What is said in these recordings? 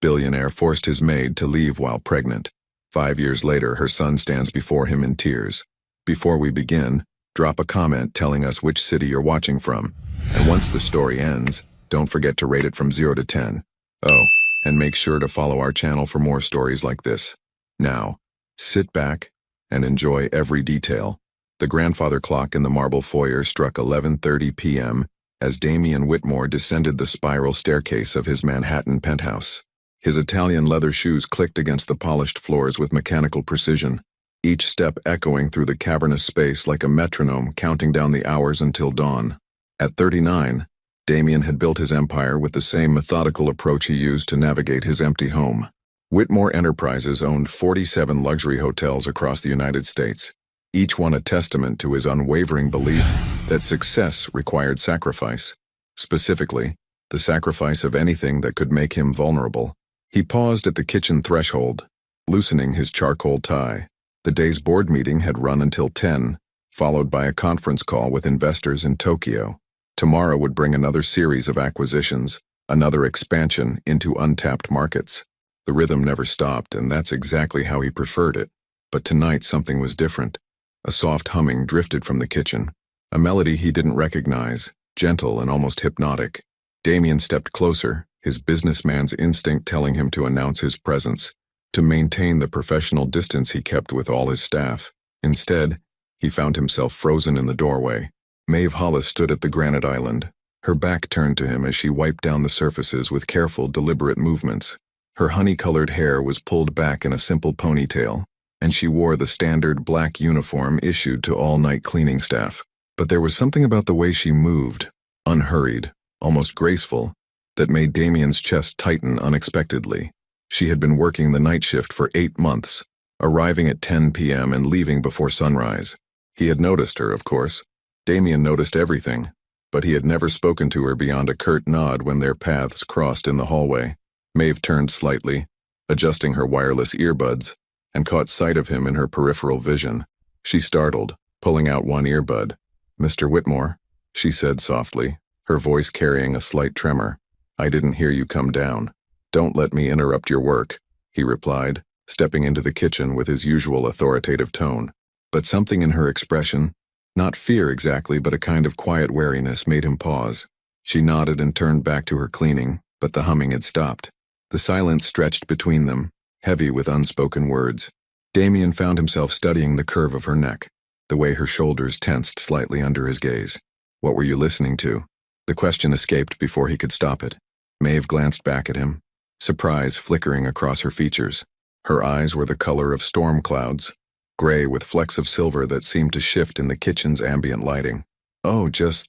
Billionaire forced his maid to leave while pregnant. 5 years later, her son stands before him in tears. Before we begin, drop a comment telling us which city you're watching from. And once the story ends, don't forget to rate it from 0 to 10. Oh, and make sure to follow our channel for more stories like this. Now, sit back and enjoy every detail. The grandfather clock in the marble foyer struck 11:30 p.m. as Damian Whitmore descended the spiral staircase of his Manhattan penthouse. His Italian leather shoes clicked against the polished floors with mechanical precision, each step echoing through the cavernous space like a metronome counting down the hours until dawn. At 39, Damian had built his empire with the same methodical approach he used to navigate his empty home. Whitmore Enterprises owned 47 luxury hotels across the United States, each one a testament to his unwavering belief that success required sacrifice. Specifically, the sacrifice of anything that could make him vulnerable. He paused at the kitchen threshold, loosening his charcoal tie. The day's board meeting had run until 10, followed by a conference call with investors in Tokyo. Tomorrow would bring another series of acquisitions, another expansion into untapped markets. The rhythm never stopped, and that's exactly how he preferred it. But tonight something was different. A soft humming drifted from the kitchen, a melody he didn't recognize, gentle and almost hypnotic. Damian stepped closer, his businessman's instinct telling him to announce his presence, to maintain the professional distance he kept with all his staff. Instead, he found himself frozen in the doorway. Maeve Hollis stood at the granite island, her back turned to him as she wiped down the surfaces with careful, deliberate movements. Her honey-colored hair was pulled back in a simple ponytail, and she wore the standard black uniform issued to all night cleaning staff. But there was something about the way she moved, unhurried, almost graceful, that made Damian's chest tighten unexpectedly. She had been working the night shift for 8 months, arriving at 10 p.m. and leaving before sunrise. He had noticed her, of course. Damian noticed everything, but he had never spoken to her beyond a curt nod when their paths crossed in the hallway. Maeve turned slightly, adjusting her wireless earbuds, and caught sight of him in her peripheral vision. She startled, pulling out one earbud. "Mr. Whitmore," she said softly, her voice carrying a slight tremor. "I didn't hear you come down." "Don't let me interrupt your work," he replied, stepping into the kitchen with his usual authoritative tone. But something in her expression, not fear exactly, but a kind of quiet wariness, made him pause. She nodded and turned back to her cleaning, but the humming had stopped. The silence stretched between them, heavy with unspoken words. Damian found himself studying the curve of her neck, the way her shoulders tensed slightly under his gaze. "What were you listening to?" The question escaped before he could stop it. Maeve glanced back at him, surprise flickering across her features. Her eyes were the color of storm clouds, gray with flecks of silver that seemed to shift in the kitchen's ambient lighting. "Oh, just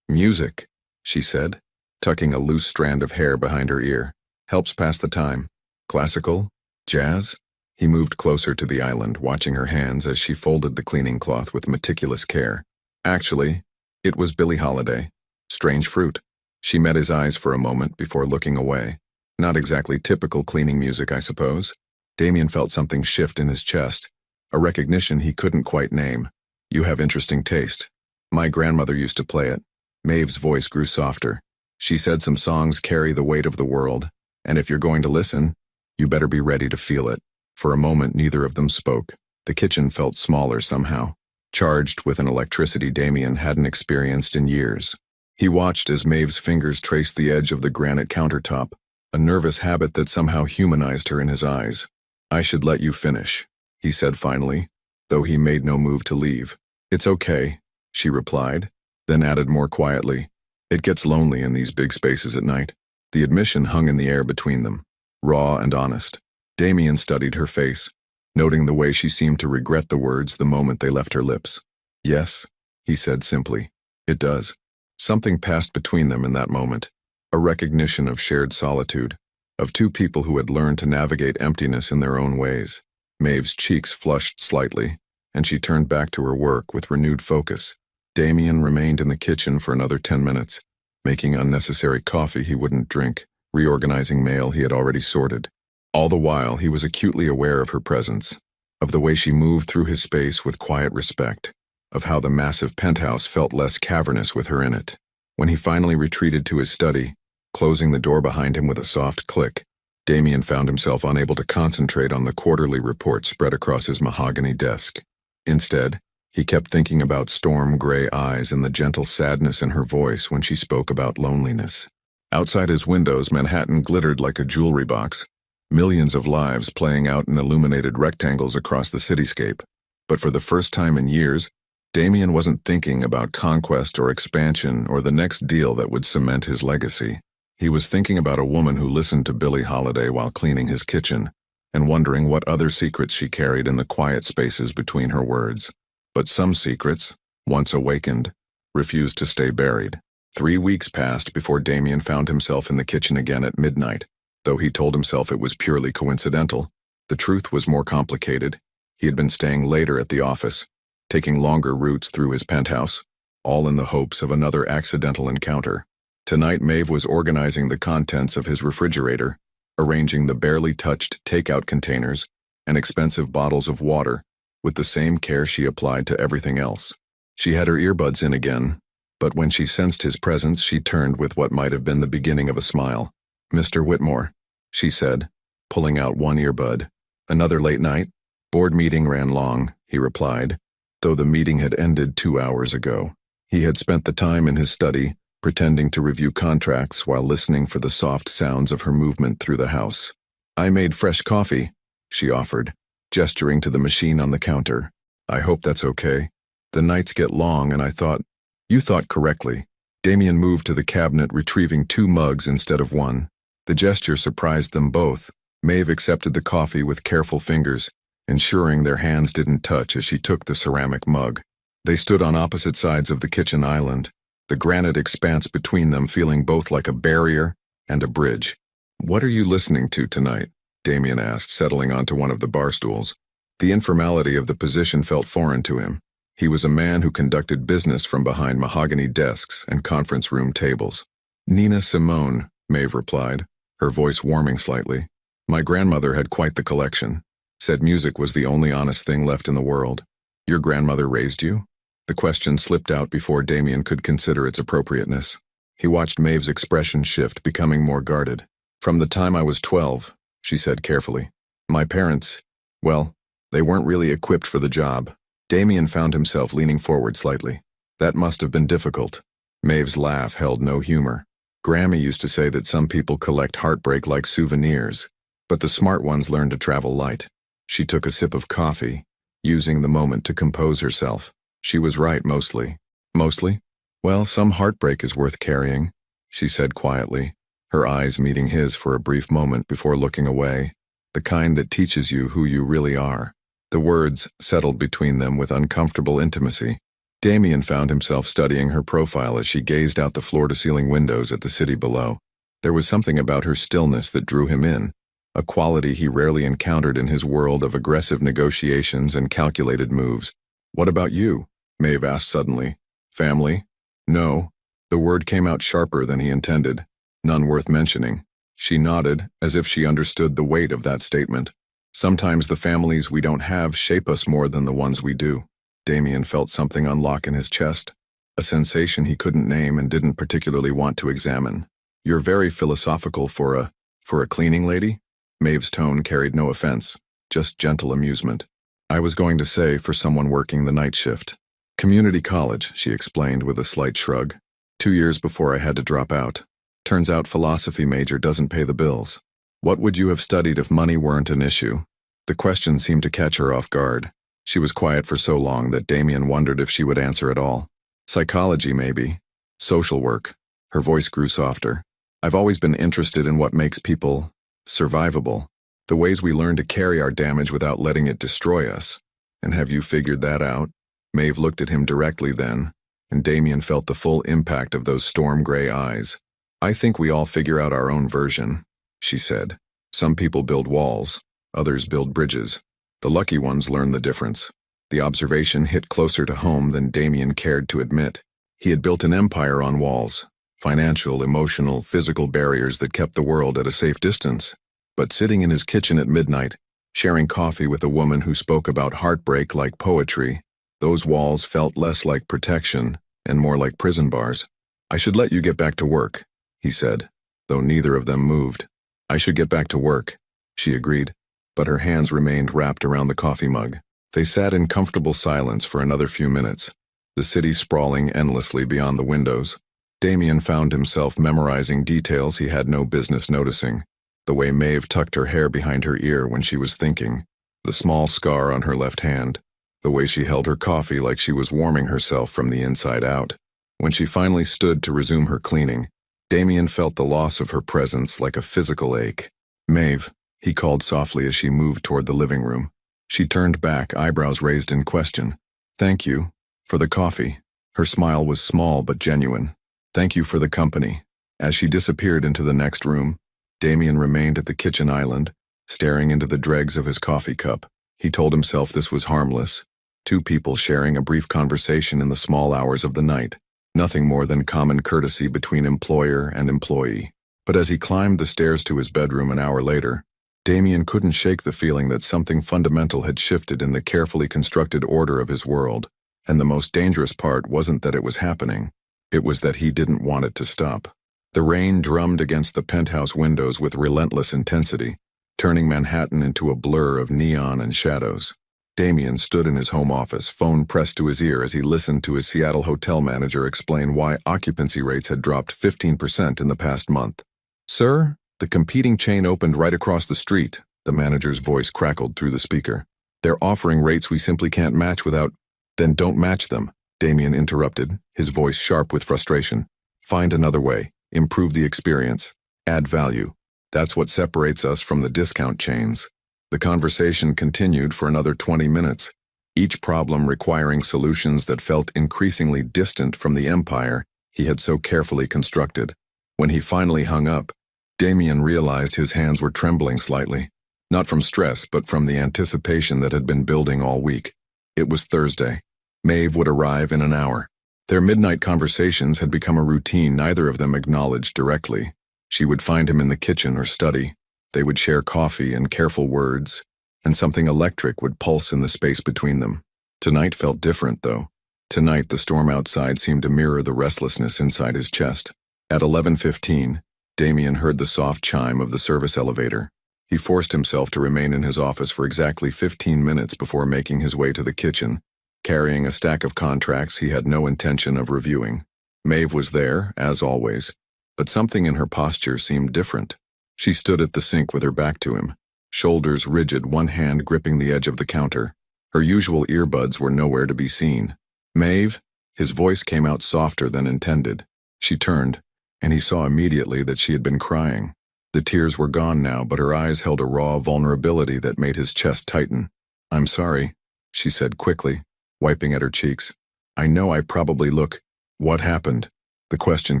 music," she said, tucking a loose strand of hair behind her ear. "Helps pass the time. Classical? Jazz?" He moved closer to the island, watching her hands as she folded the cleaning cloth with meticulous care. "Actually, it was Billie Holiday. Strange Fruit." She met his eyes for a moment before looking away. "Not exactly typical cleaning music, I suppose." Damian felt something shift in his chest, a recognition he couldn't quite name. "You have interesting taste. My grandmother used to play it." Maeve's voice grew softer. "She said some songs carry the weight of the world, and if you're going to listen, you better be ready to feel it." For a moment, neither of them spoke. The kitchen felt smaller somehow, charged with an electricity Damian hadn't experienced in years. He watched as Maeve's fingers traced the edge of the granite countertop, a nervous habit that somehow humanized her in his eyes. "I should let you finish," he said finally, though he made no move to leave. "It's okay," she replied, then added more quietly, "It gets lonely in these big spaces at night." The admission hung in the air between them, raw and honest. Damian studied her face, noting the way she seemed to regret the words the moment they left her lips. "Yes," he said simply, "it does." Something passed between them in that moment, a recognition of shared solitude, of two people who had learned to navigate emptiness in their own ways. Maeve's cheeks flushed slightly, and she turned back to her work with renewed focus. Damian remained in the kitchen for another 10 minutes, making unnecessary coffee he wouldn't drink, reorganizing mail he had already sorted. All the while, he was acutely aware of her presence, of the way she moved through his space with quiet respect, of how the massive penthouse felt less cavernous with her in it. When he finally retreated to his study, closing the door behind him with a soft click, Damien found himself unable to concentrate on the quarterly report spread across his mahogany desk. Instead, he kept thinking about storm-gray eyes and the gentle sadness in her voice when she spoke about loneliness. Outside his windows, Manhattan glittered like a jewelry box, millions of lives playing out in illuminated rectangles across the cityscape. But for the first time in years, Damien wasn't thinking about conquest or expansion or the next deal that would cement his legacy. He was thinking about a woman who listened to Billie Holiday while cleaning his kitchen, and wondering what other secrets she carried in the quiet spaces between her words. But some secrets, once awakened, refused to stay buried. 3 weeks passed before Damien found himself in the kitchen again at midnight. Though he told himself it was purely coincidental, the truth was more complicated. He had been staying later at the office, taking longer routes through his penthouse, all in the hopes of another accidental encounter. Tonight, Maeve was organizing the contents of his refrigerator, arranging the barely touched takeout containers and expensive bottles of water with the same care she applied to everything else. She had her earbuds in again, but when she sensed his presence, she turned with what might have been the beginning of a smile. "Mr. Whitmore," she said, pulling out one earbud. "Another late night?" "Board meeting ran long," he replied, though the meeting had ended 2 hours ago. He had spent the time in his study, pretending to review contracts while listening for the soft sounds of her movement through the house. "I made fresh coffee," she offered, gesturing to the machine on the counter. "I hope that's okay. The nights get long and I thought—" "You thought correctly." Damien moved to the cabinet, retrieving 2 mugs instead of 1. The gesture surprised them both. Maeve accepted the coffee with careful fingers, ensuring their hands didn't touch as she took the ceramic mug. They stood on opposite sides of the kitchen island, the granite expanse between them feeling both like a barrier and a bridge. "What are you listening to tonight?" Damien asked, settling onto one of the bar stools. The informality of the position felt foreign to him. He was a man who conducted business from behind mahogany desks and conference room tables. "Nina Simone," Maeve replied, her voice warming slightly. "My grandmother had quite the collection. Said music was the only honest thing left in the world." "Your grandmother raised you?" The question slipped out before Damien could consider its appropriateness. He watched Maeve's expression shift, becoming more guarded. "From the time I was 12, she said carefully. "My parents, well, they weren't really equipped for the job." Damien found himself leaning forward slightly. "That must have been difficult." Maeve's laugh held no humor. "Grammy used to say that some people collect heartbreak like souvenirs, but the smart ones learn to travel light." She took a sip of coffee, using the moment to compose herself. She was right mostly. "Mostly? Well, some heartbreak is worth carrying," she said quietly, her eyes meeting his for a brief moment before looking away. "The kind that teaches you who you really are." The words settled between them with uncomfortable intimacy. Damien found himself studying her profile as she gazed out the floor-to-ceiling windows at the city below. There was something about her stillness that drew him in, a quality he rarely encountered in his world of aggressive negotiations and calculated moves. "What about you?" Maeve asked suddenly. "Family?" "No." The word came out sharper than he intended. "None worth mentioning." She nodded, as if she understood the weight of that statement. "Sometimes the families we don't have shape us more than the ones we do." Damien felt something unlock in his chest, a sensation he couldn't name and didn't particularly want to examine. "You're very philosophical for a cleaning lady?" Maeve's tone carried no offense, just gentle amusement. "I was going to say for someone working the night shift." "Community college," she explained with a slight shrug. 2 years before I had to drop out. Turns out philosophy major doesn't pay the bills." "What would you have studied if money weren't an issue?" The question seemed to catch her off guard. She was quiet for so long that Damien wondered if she would answer at all. "Psychology, maybe. Social work." Her voice grew softer. "I've always been interested in what makes people survivable. The ways we learn to carry our damage without letting it destroy us. And have you figured that out?" Maeve looked at him directly then, and Damien felt the full impact of those storm-gray eyes. "I think we all figure out our own version," she said. "Some people build walls, others build bridges. The lucky ones learn the difference." The observation hit closer to home than Damien cared to admit. He had built an empire on walls, financial, emotional, physical barriers that kept the world at a safe distance. But sitting in his kitchen at midnight, sharing coffee with a woman who spoke about heartbreak like poetry, those walls felt less like protection and more like prison bars. "I should let you get back to work," he said, though neither of them moved. I should get back to work, she agreed, but her hands remained wrapped around the coffee mug. They sat in comfortable silence for another few minutes, the city sprawling endlessly beyond the windows. Damien found himself memorizing details he had no business noticing. The way Maeve tucked her hair behind her ear when she was thinking, the small scar on her left hand, the way she held her coffee like she was warming herself from the inside out. When she finally stood to resume her cleaning, Damien felt the loss of her presence like a physical ache. Maeve, he called softly as she moved toward the living room. She turned back, eyebrows raised in question. Thank you for the coffee. Her smile was small but genuine. Thank you for the company. As she disappeared into the next room, Damien remained at the kitchen island, staring into the dregs of his coffee cup. He told himself this was harmless. Two people sharing a brief conversation in the small hours of the night. Nothing more than common courtesy between employer and employee. But as he climbed the stairs to his bedroom an hour later, Damien couldn't shake the feeling that something fundamental had shifted in the carefully constructed order of his world. And the most dangerous part wasn't that it was happening. It was that he didn't want it to stop. The rain drummed against the penthouse windows with relentless intensity, turning Manhattan into a blur of neon and shadows. Damien stood in his home office, phone pressed to his ear as he listened to his Seattle hotel manager explain why occupancy rates had dropped 15% in the past month. Sir, the competing chain opened right across the street, the manager's voice crackled through the speaker. They're offering rates we simply can't match without— Then don't match them, Damien interrupted, his voice sharp with frustration. Find another way, improve the experience, add value. That's what separates us from the discount chains. The conversation continued for another 20 minutes, each problem requiring solutions that felt increasingly distant from the empire he had so carefully constructed. When he finally hung up, Damien realized his hands were trembling slightly, not from stress but from the anticipation that had been building all week. It was Thursday. Maeve would arrive in an hour. Their midnight conversations had become a routine neither of them acknowledged directly. She would find him in the kitchen or study. They would share coffee and careful words, and something electric would pulse in the space between them. Tonight felt different, though. Tonight the storm outside seemed to mirror the restlessness inside his chest. At 11:15, Damien heard the soft chime of the service elevator. He forced himself to remain in his office for exactly 15 minutes before making his way to the kitchen, carrying a stack of contracts he had no intention of reviewing. Maeve was there, as always, but something in her posture seemed different. She stood at the sink with her back to him, shoulders rigid, one hand gripping the edge of the counter. Her usual earbuds were nowhere to be seen. Maeve? His voice came out softer than intended. She turned, and he saw immediately that she had been crying. The tears were gone now, but her eyes held a raw vulnerability that made his chest tighten. I'm sorry, she said quickly, wiping at her cheeks. I know I probably look— What happened? The question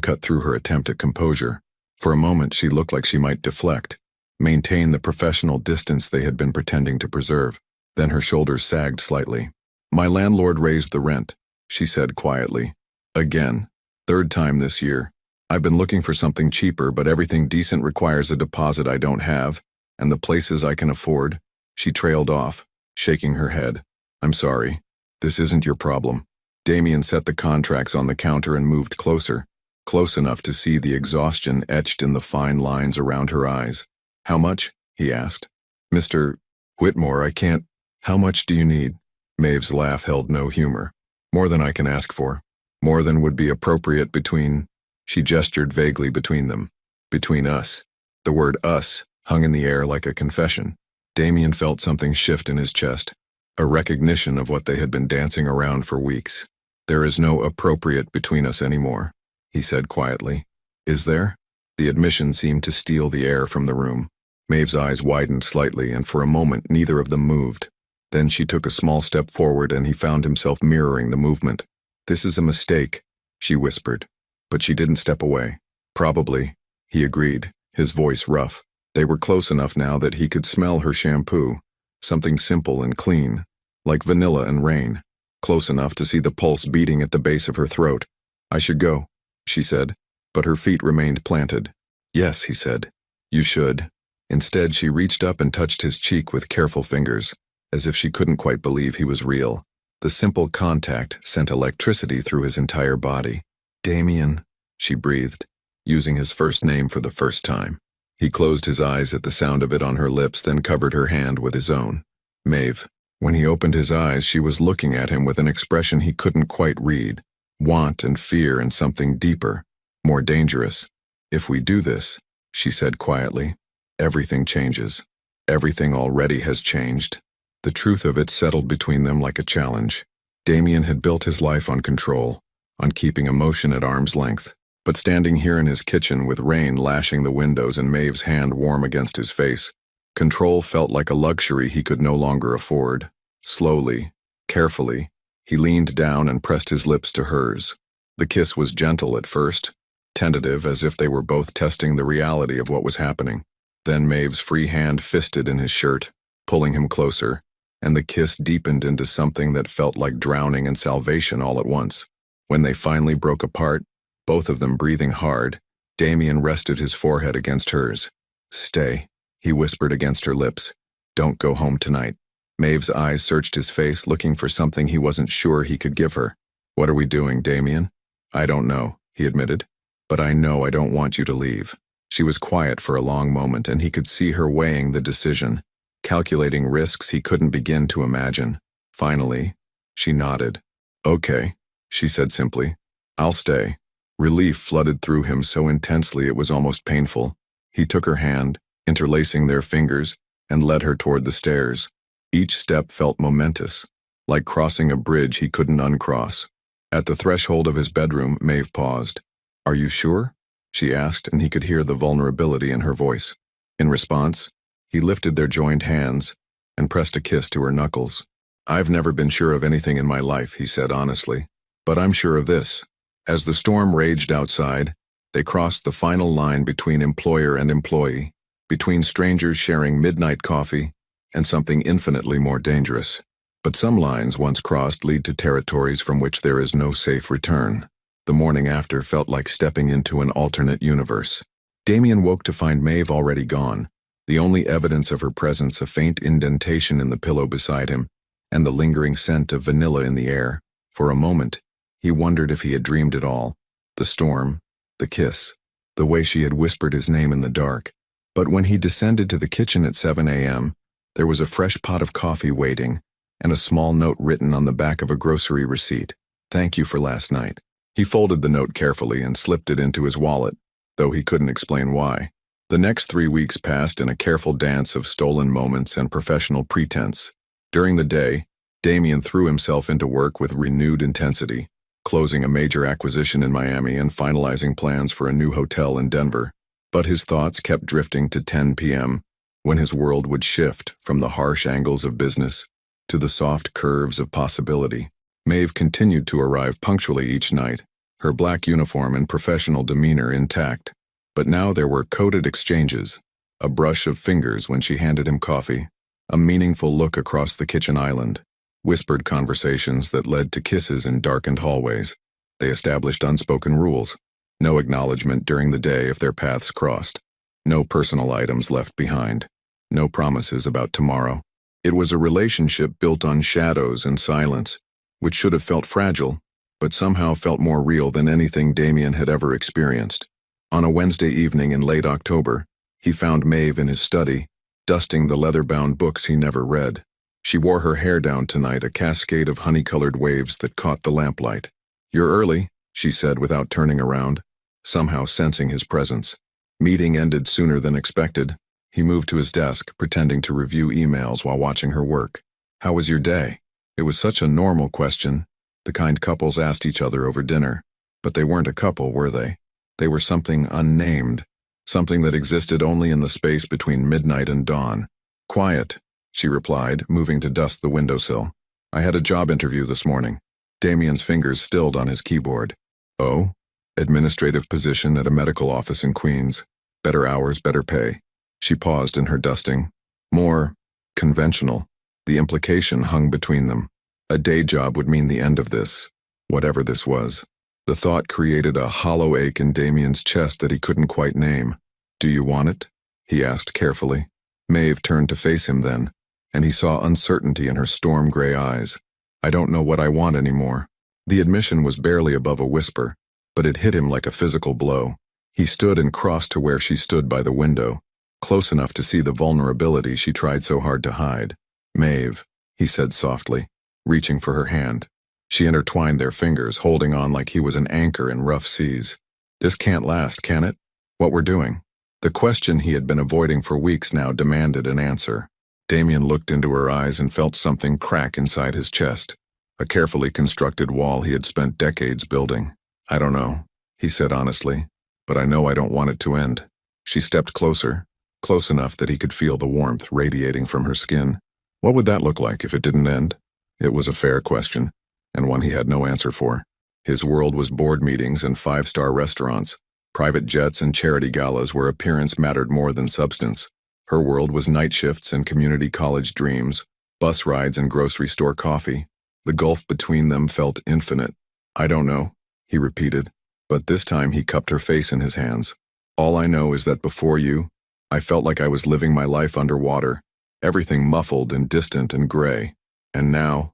cut through her attempt at composure. For a moment she looked like she might deflect, maintain the professional distance they had been pretending to preserve. Then her shoulders sagged slightly. My landlord raised the rent, she said quietly. Again. Third time this year. I've been looking for something cheaper, but everything decent requires a deposit I don't have, and the places I can afford— She trailed off, shaking her head. I'm sorry. This isn't your problem. Damien set the contracts on the counter and moved closer, close enough to see the exhaustion etched in the fine lines around her eyes. How much? He asked. Mr. Whitmore, I can't— How much do you need? Maeve's laugh held no humor. More than I can ask for. More than would be appropriate between— She gestured vaguely between them. Between us. The word us hung in the air like a confession. Damien felt something shift in his chest, a recognition of what they had been dancing around for weeks. There is no appropriate between us anymore, he said quietly. Is there? The admission seemed to steal the air from the room. Maeve's eyes widened slightly, and for a moment neither of them moved. Then she took a small step forward, and he found himself mirroring the movement. This is a mistake, she whispered. But she didn't step away. Probably, he agreed, his voice rough. They were close enough now that he could smell her shampoo, something simple and clean, like vanilla and rain, close enough to see the pulse beating at the base of her throat. I should go, she said, but her feet remained planted. Yes, he said. You should. Instead, she reached up and touched his cheek with careful fingers, as if she couldn't quite believe he was real. The simple contact sent electricity through his entire body. Damien, she breathed, using his first name for the first time. He closed his eyes at the sound of it on her lips, then covered her hand with his own. Maeve. When he opened his eyes, she was looking at him with an expression he couldn't quite read. Want and fear and something deeper, more dangerous. If we do this, she said quietly, everything changes. Everything already has changed. The truth of it settled between them like a challenge. Damien had built his life on control, on keeping emotion at arm's length. But standing here in his kitchen with rain lashing the windows and Maeve's hand warm against his face, control felt like a luxury he could no longer afford. Slowly, carefully, he leaned down and pressed his lips to hers. The kiss was gentle at first, tentative as if they were both testing the reality of what was happening. Then Maeve's free hand fisted in his shirt, pulling him closer, and the kiss deepened into something that felt like drowning and salvation all at once. When they finally broke apart, both of them breathing hard, Damien rested his forehead against hers. Stay, he whispered against her lips. Don't go home tonight. Maeve's eyes searched his face, looking for something he wasn't sure he could give her. What are we doing, Damien? I don't know, he admitted. But I know I don't want you to leave. She was quiet for a long moment, and he could see her weighing the decision, calculating risks he couldn't begin to imagine. Finally, she nodded. Okay, she said simply. I'll stay. Relief flooded through him so intensely it was almost painful. He took her hand, interlacing their fingers, and led her toward the stairs. Each step felt momentous, like crossing a bridge he couldn't uncross. At the threshold of his bedroom, Maeve paused. Are you sure? She asked, and he could hear the vulnerability in her voice. In response, he lifted their joined hands and pressed a kiss to her knuckles. I've never been sure of anything in my life, he said honestly, but I'm sure of this. As the storm raged outside, they crossed the final line between employer and employee, between strangers sharing midnight coffee and something infinitely more dangerous. But some lines once crossed lead to territories from which there is no safe return. The morning after felt like stepping into an alternate universe. Damien woke to find Maeve already gone, the only evidence of her presence a faint indentation in the pillow beside him, and the lingering scent of vanilla in the air. For a moment, he wondered if he had dreamed it all. The storm, the kiss, the way she had whispered his name in the dark. But when he descended to the kitchen at 7 a.m., there was a fresh pot of coffee waiting, and a small note written on the back of a grocery receipt. Thank you for last night. He folded the note carefully and slipped it into his wallet, though he couldn't explain why. The next 3 weeks passed in a careful dance of stolen moments and professional pretense. During the day, Damien threw himself into work with renewed intensity, closing a major acquisition in Miami and finalizing plans for a new hotel in Denver. But his thoughts kept drifting to 10 p.m., when his world would shift from the harsh angles of business to the soft curves of possibility. Maeve continued to arrive punctually each night, her black uniform and professional demeanor intact. But now there were coded exchanges, a brush of fingers when she handed him coffee, a meaningful look across the kitchen island, whispered conversations that led to kisses in darkened hallways. They established unspoken rules. No acknowledgement during the day if their paths crossed. No personal items left behind. No promises about tomorrow. It was a relationship built on shadows and silence, which should have felt fragile, but somehow felt more real than anything Damien had ever experienced. On a Wednesday evening in late October, he found Maeve in his study, dusting the leather-bound books he never read. She wore her hair down tonight, a cascade of honey-colored waves that caught the lamplight. You're early, she said without turning around, somehow sensing his presence. Meeting ended sooner than expected. He moved to his desk, pretending to review emails while watching her work. How was your day? It was such a normal question, the kind couples asked each other over dinner. But they weren't a couple, were they? They were something unnamed, something that existed only in the space between midnight and dawn. Quiet, she replied, moving to dust the windowsill. I had a job interview this morning. Damien's fingers stilled on his keyboard. Oh? Administrative position at a medical office in Queens. Better hours, better pay. She paused in her dusting. More conventional. The implication hung between them. A day job would mean the end of this, whatever this was. The thought created a hollow ache in Damien's chest that he couldn't quite name. Do you want it? He asked carefully. Maeve turned to face him then, and he saw uncertainty in her storm-gray eyes. I don't know what I want anymore. The admission was barely above a whisper, but it hit him like a physical blow. He stood and crossed to where she stood by the window, close enough to see the vulnerability she tried so hard to hide. "Maeve," he said softly, reaching for her hand. She intertwined their fingers, holding on like he was an anchor in rough seas. "This can't last, can it? What we're doing?" The question he had been avoiding for weeks now demanded an answer. Damien looked into her eyes and felt something crack inside his chest. A carefully constructed wall he had spent decades building. "I don't know," he said honestly, "but I know I don't want it to end." She stepped closer, close enough that he could feel the warmth radiating from her skin. What would that look like if it didn't end? It was a fair question, and one he had no answer for. His world was board meetings and five-star restaurants, private jets and charity galas where appearance mattered more than substance. Her world was night shifts and community college dreams, bus rides and grocery store coffee. The gulf between them felt infinite. "I don't know," he repeated, but this time he cupped her face in his hands. "All I know is that before you, I felt like I was living my life underwater, everything muffled and distant and gray. And now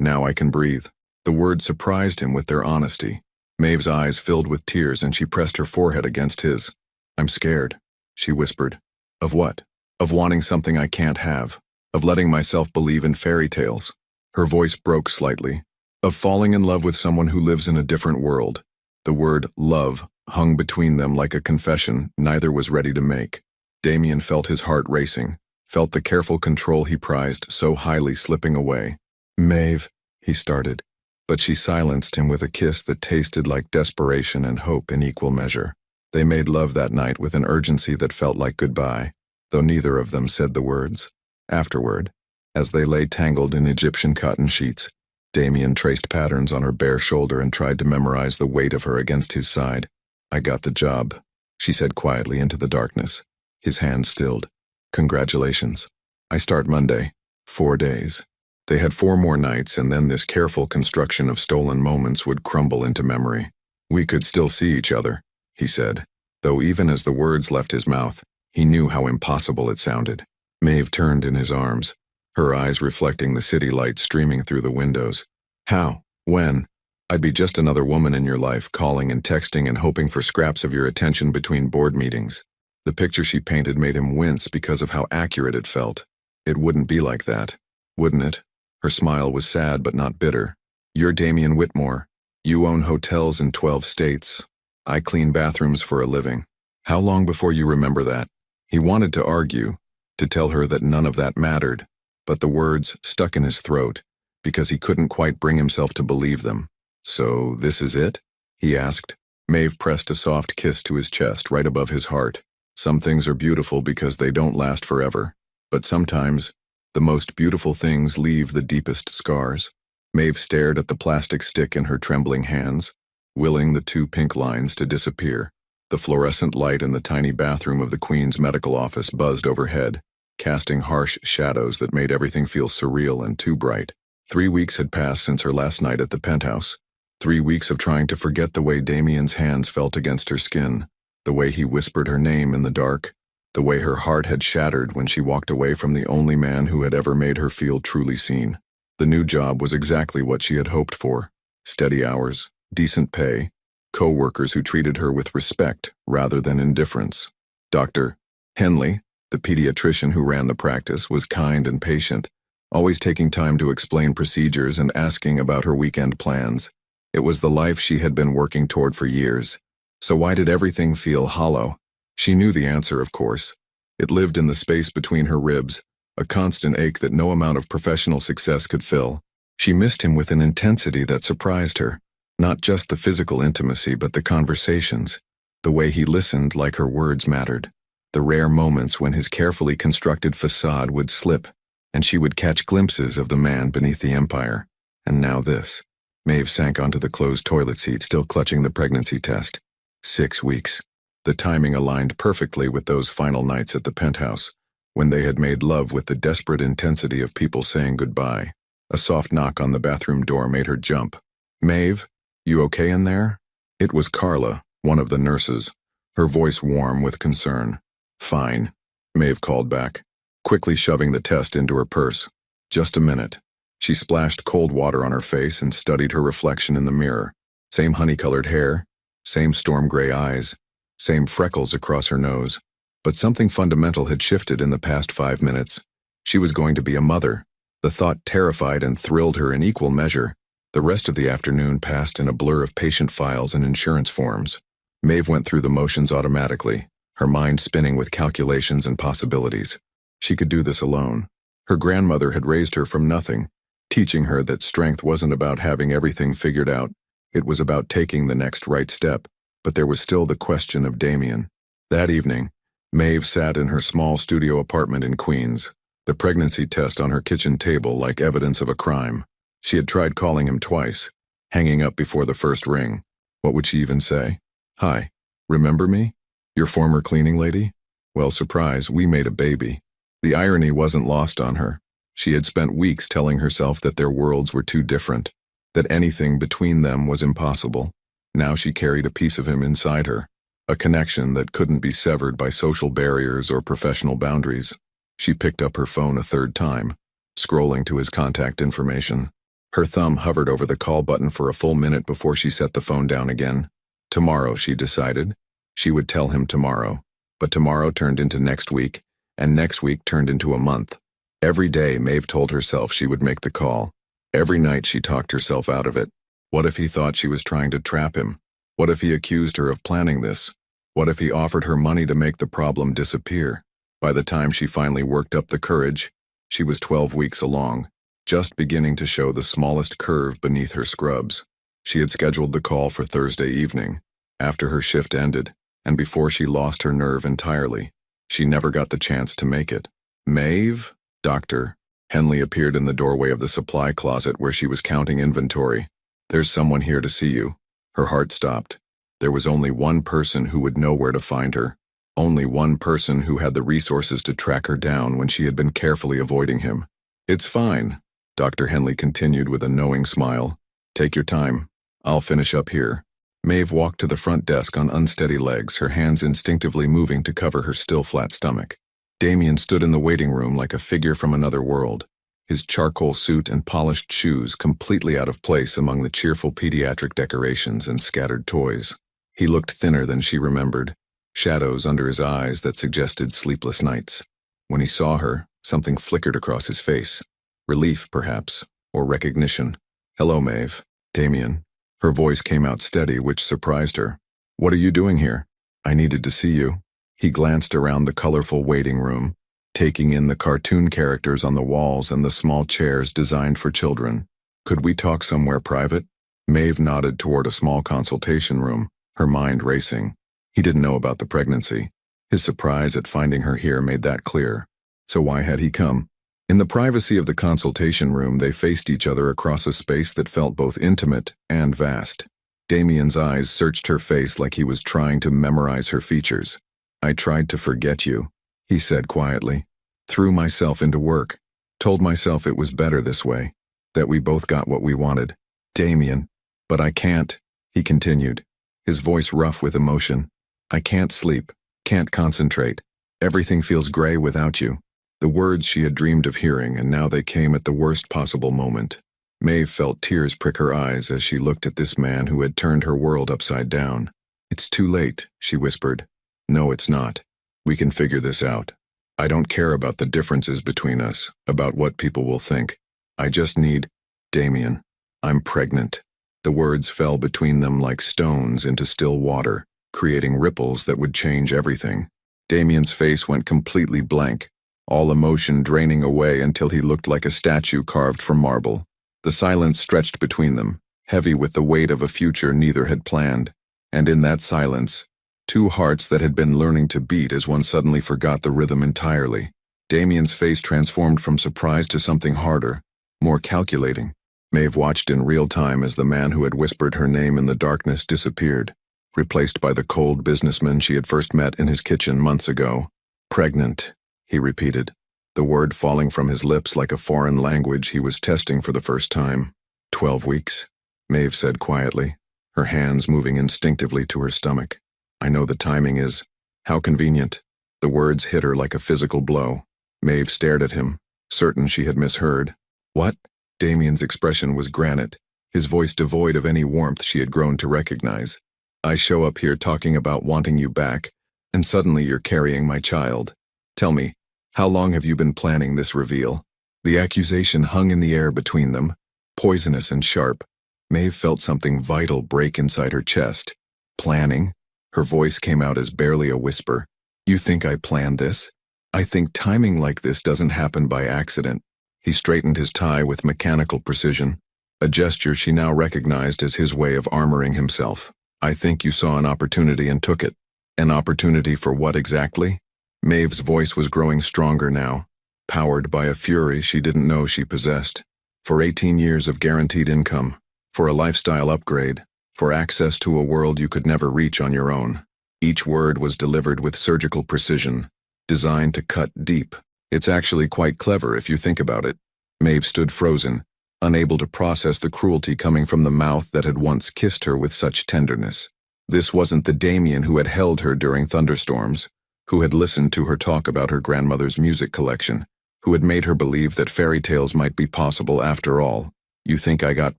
I can breathe." The words surprised him with their honesty. Maeve's eyes filled with tears and she pressed her forehead against his. "I'm scared," she whispered. "Of what?" "Of wanting something I can't have. Of letting myself believe in fairy tales." Her voice broke slightly. "Of falling in love with someone who lives in a different world." The word love hung between them like a confession neither was ready to make. Damien felt his heart racing, felt the careful control he prized so highly slipping away. "Maeve," he started, but she silenced him with a kiss that tasted like desperation and hope in equal measure. They made love that night with an urgency that felt like goodbye, though neither of them said the words. Afterward, as they lay tangled in Egyptian cotton sheets, Damien traced patterns on her bare shoulder and tried to memorize the weight of her against his side. "I got the job," she said quietly into the darkness. His hand stilled. "Congratulations. I start Monday. 4 days." They had 4 more nights, and then this careful construction of stolen moments would crumble into memory. "We could still see each other," he said, though even as the words left his mouth, he knew how impossible it sounded. Maeve turned in his arms, her eyes reflecting the city lights streaming through the windows. "How? When? I'd be just another woman in your life, calling and texting and hoping for scraps of your attention between board meetings." The picture she painted made him wince because of how accurate it felt. "It wouldn't be like that, wouldn't it?" Her smile was sad but not bitter. "You're Damien Whitmore. You own hotels in 12 states. I clean bathrooms for a living. How long before you remember that?" He wanted to argue, to tell her that none of that mattered, but the words stuck in his throat because he couldn't quite bring himself to believe them. "So this is it?" he asked. Maeve pressed a soft kiss to his chest right above his heart. "Some things are beautiful because they don't last forever, but sometimes the most beautiful things leave the deepest scars." Maeve stared at the plastic stick in her trembling hands, willing the 2 pink lines to disappear. The fluorescent light in the tiny bathroom of the Queen's medical office buzzed overhead, casting harsh shadows that made everything feel surreal and too bright. 3 weeks had passed since her last night at the penthouse. 3 weeks of trying to forget the way Damien's hands felt against her skin, the way he whispered her name in the dark, the way her heart had shattered when she walked away from the only man who had ever made her feel truly seen. The new job was exactly what she had hoped for. Steady hours, decent pay, co-workers who treated her with respect rather than indifference. Dr. Henley, the pediatrician who ran the practice, was kind and patient, always taking time to explain procedures and asking about her weekend plans. It was the life she had been working toward for years. So why did everything feel hollow? She knew the answer, of course. It lived in the space between her ribs, a constant ache that no amount of professional success could fill. She missed him with an intensity that surprised her. Not just the physical intimacy, but the conversations. The way he listened like her words mattered. The rare moments when his carefully constructed facade would slip, and she would catch glimpses of the man beneath the empire. And now this. Maeve sank onto the closed toilet seat, still clutching the pregnancy test. 6 weeks. The timing aligned perfectly with those final nights at the penthouse, when they had made love with the desperate intensity of people saying goodbye. A soft knock on the bathroom door made her jump. "Maeve, you okay in there?" It was Carla, one of the nurses, her voice warm with concern. "Fine," Maeve called back, quickly shoving the test into her purse. "Just a minute." She splashed cold water on her face and studied her reflection in the mirror. Same honey-colored hair, same storm gray eyes, same freckles across her nose. But something fundamental had shifted in the past 5 minutes. She was going to be a mother. The thought terrified and thrilled her in equal measure. The rest of the afternoon passed in a blur of patient files and insurance forms. Maeve went through the motions automatically, her mind spinning with calculations and possibilities. She could do this alone. Her grandmother had raised her from nothing, teaching her that strength wasn't about having everything figured out. It was about taking the next right step. But there was still the question of Damien. That evening, Maeve sat in her small studio apartment in Queens, the pregnancy test on her kitchen table like evidence of a crime. She had tried calling him twice, hanging up before the first ring. What would she even say? "Hi, remember me? Your former cleaning lady? Well, surprise, we made a baby." The irony wasn't lost on her. She had spent weeks telling herself that their worlds were too different, that anything between them was impossible. Now she carried a piece of him inside her, a connection that couldn't be severed by social barriers or professional boundaries. She picked up her phone a third time, scrolling to his contact information. Her thumb hovered over the call button for a full minute before she set the phone down again. Tomorrow, she decided. She would tell him tomorrow. But tomorrow turned into next week, and next week turned into a month. Every day, Maeve told herself she would make the call. Every night she talked herself out of it. What if he thought she was trying to trap him? What if he accused her of planning this? What if he offered her money to make the problem disappear? By the time she finally worked up the courage, she was 12 weeks along, just beginning to show the smallest curve beneath her scrubs. She had scheduled the call for Thursday evening, after her shift ended, and before she lost her nerve entirely. She never got the chance to make it. "Maeve?" "Doctor." Henley appeared in the doorway of the supply closet where she was counting inventory. "There's someone here to see you." Her heart stopped. There was only one person who would know where to find her. Only one person who had the resources to track her down when she had been carefully avoiding him. "It's fine," Dr. Henley continued with a knowing smile. "Take your time. I'll finish up here." Maeve walked to the front desk on unsteady legs, her hands instinctively moving to cover her still flat stomach. Damien stood in the waiting room like a figure from another world, his charcoal suit and polished shoes completely out of place among the cheerful pediatric decorations and scattered toys. He looked thinner than she remembered, shadows under his eyes that suggested sleepless nights. When he saw her, something flickered across his face. Relief, perhaps, or recognition. "Hello, Maeve." "Damien." Her voice came out steady, which surprised her. "What are you doing here?" "I needed to see you." He glanced around the colorful waiting room, taking in the cartoon characters on the walls and the small chairs designed for children. "Could we talk somewhere private?" Maeve nodded toward a small consultation room, her mind racing. He didn't know about the pregnancy. His surprise at finding her here made that clear. So why had he come? In the privacy of the consultation room, they faced each other across a space that felt both intimate and vast. Damien's eyes searched her face like he was trying to memorize her features. "I tried to forget you," he said quietly. "Threw myself into work. Told myself it was better this way. That we both got what we wanted. Damien. But I can't," he continued, his voice rough with emotion. "I can't sleep. Can't concentrate. Everything feels gray without you." The words she had dreamed of hearing, and now they came at the worst possible moment. Maeve felt tears prick her eyes as she looked at this man who had turned her world upside down. "It's too late," she whispered. "No, it's not. We can figure this out. I don't care about the differences between us, about what people will think. I just need Damien. I'm pregnant." The words fell between them like stones into still water, creating ripples that would change everything. Damien's face went completely blank, all emotion draining away until he looked like a statue carved from marble. The silence stretched between them, heavy with the weight of a future neither had planned. And in that silence, two hearts that had been learning to beat as one suddenly forgot the rhythm entirely. Damien's face transformed from surprise to something harder, more calculating. Maeve watched in real time as the man who had whispered her name in the darkness disappeared, replaced by the cold businessman she had first met in his kitchen months ago. "Pregnant," he repeated, the word falling from his lips like a foreign language he was testing for the first time. 12 weeks, Maeve said quietly, her hands moving instinctively to her stomach. "I know the timing is. How convenient." The words hit her like a physical blow. Maeve stared at him, certain she had misheard. "What?" Damien's expression was granite, his voice devoid of any warmth she had grown to recognize. "I show up here talking about wanting you back, And suddenly you're carrying my child. Tell me, how long have you been planning this reveal? The accusation hung in the air between them, poisonous and sharp. Maeve felt something vital break inside her chest. Planning? Her voice came out as barely a whisper. You think I planned this? I think timing like this doesn't happen by accident. He straightened his tie with mechanical precision, a gesture she now recognized as his way of armoring himself. I think you saw an opportunity and took it. An opportunity for what exactly? Maeve's voice was growing stronger now, powered by a fury she didn't know she possessed. For 18 years of guaranteed income, for a lifestyle upgrade, for access to a world you could never reach on your own. Each word was delivered with surgical precision, designed to cut deep. It's actually quite clever if you think about it. Maeve stood frozen, unable to process the cruelty coming from the mouth that had once kissed her with such tenderness. This wasn't the Damien who had held her during thunderstorms, who had listened to her talk about her grandmother's music collection, who had made her believe that fairy tales might be possible after all. You think I got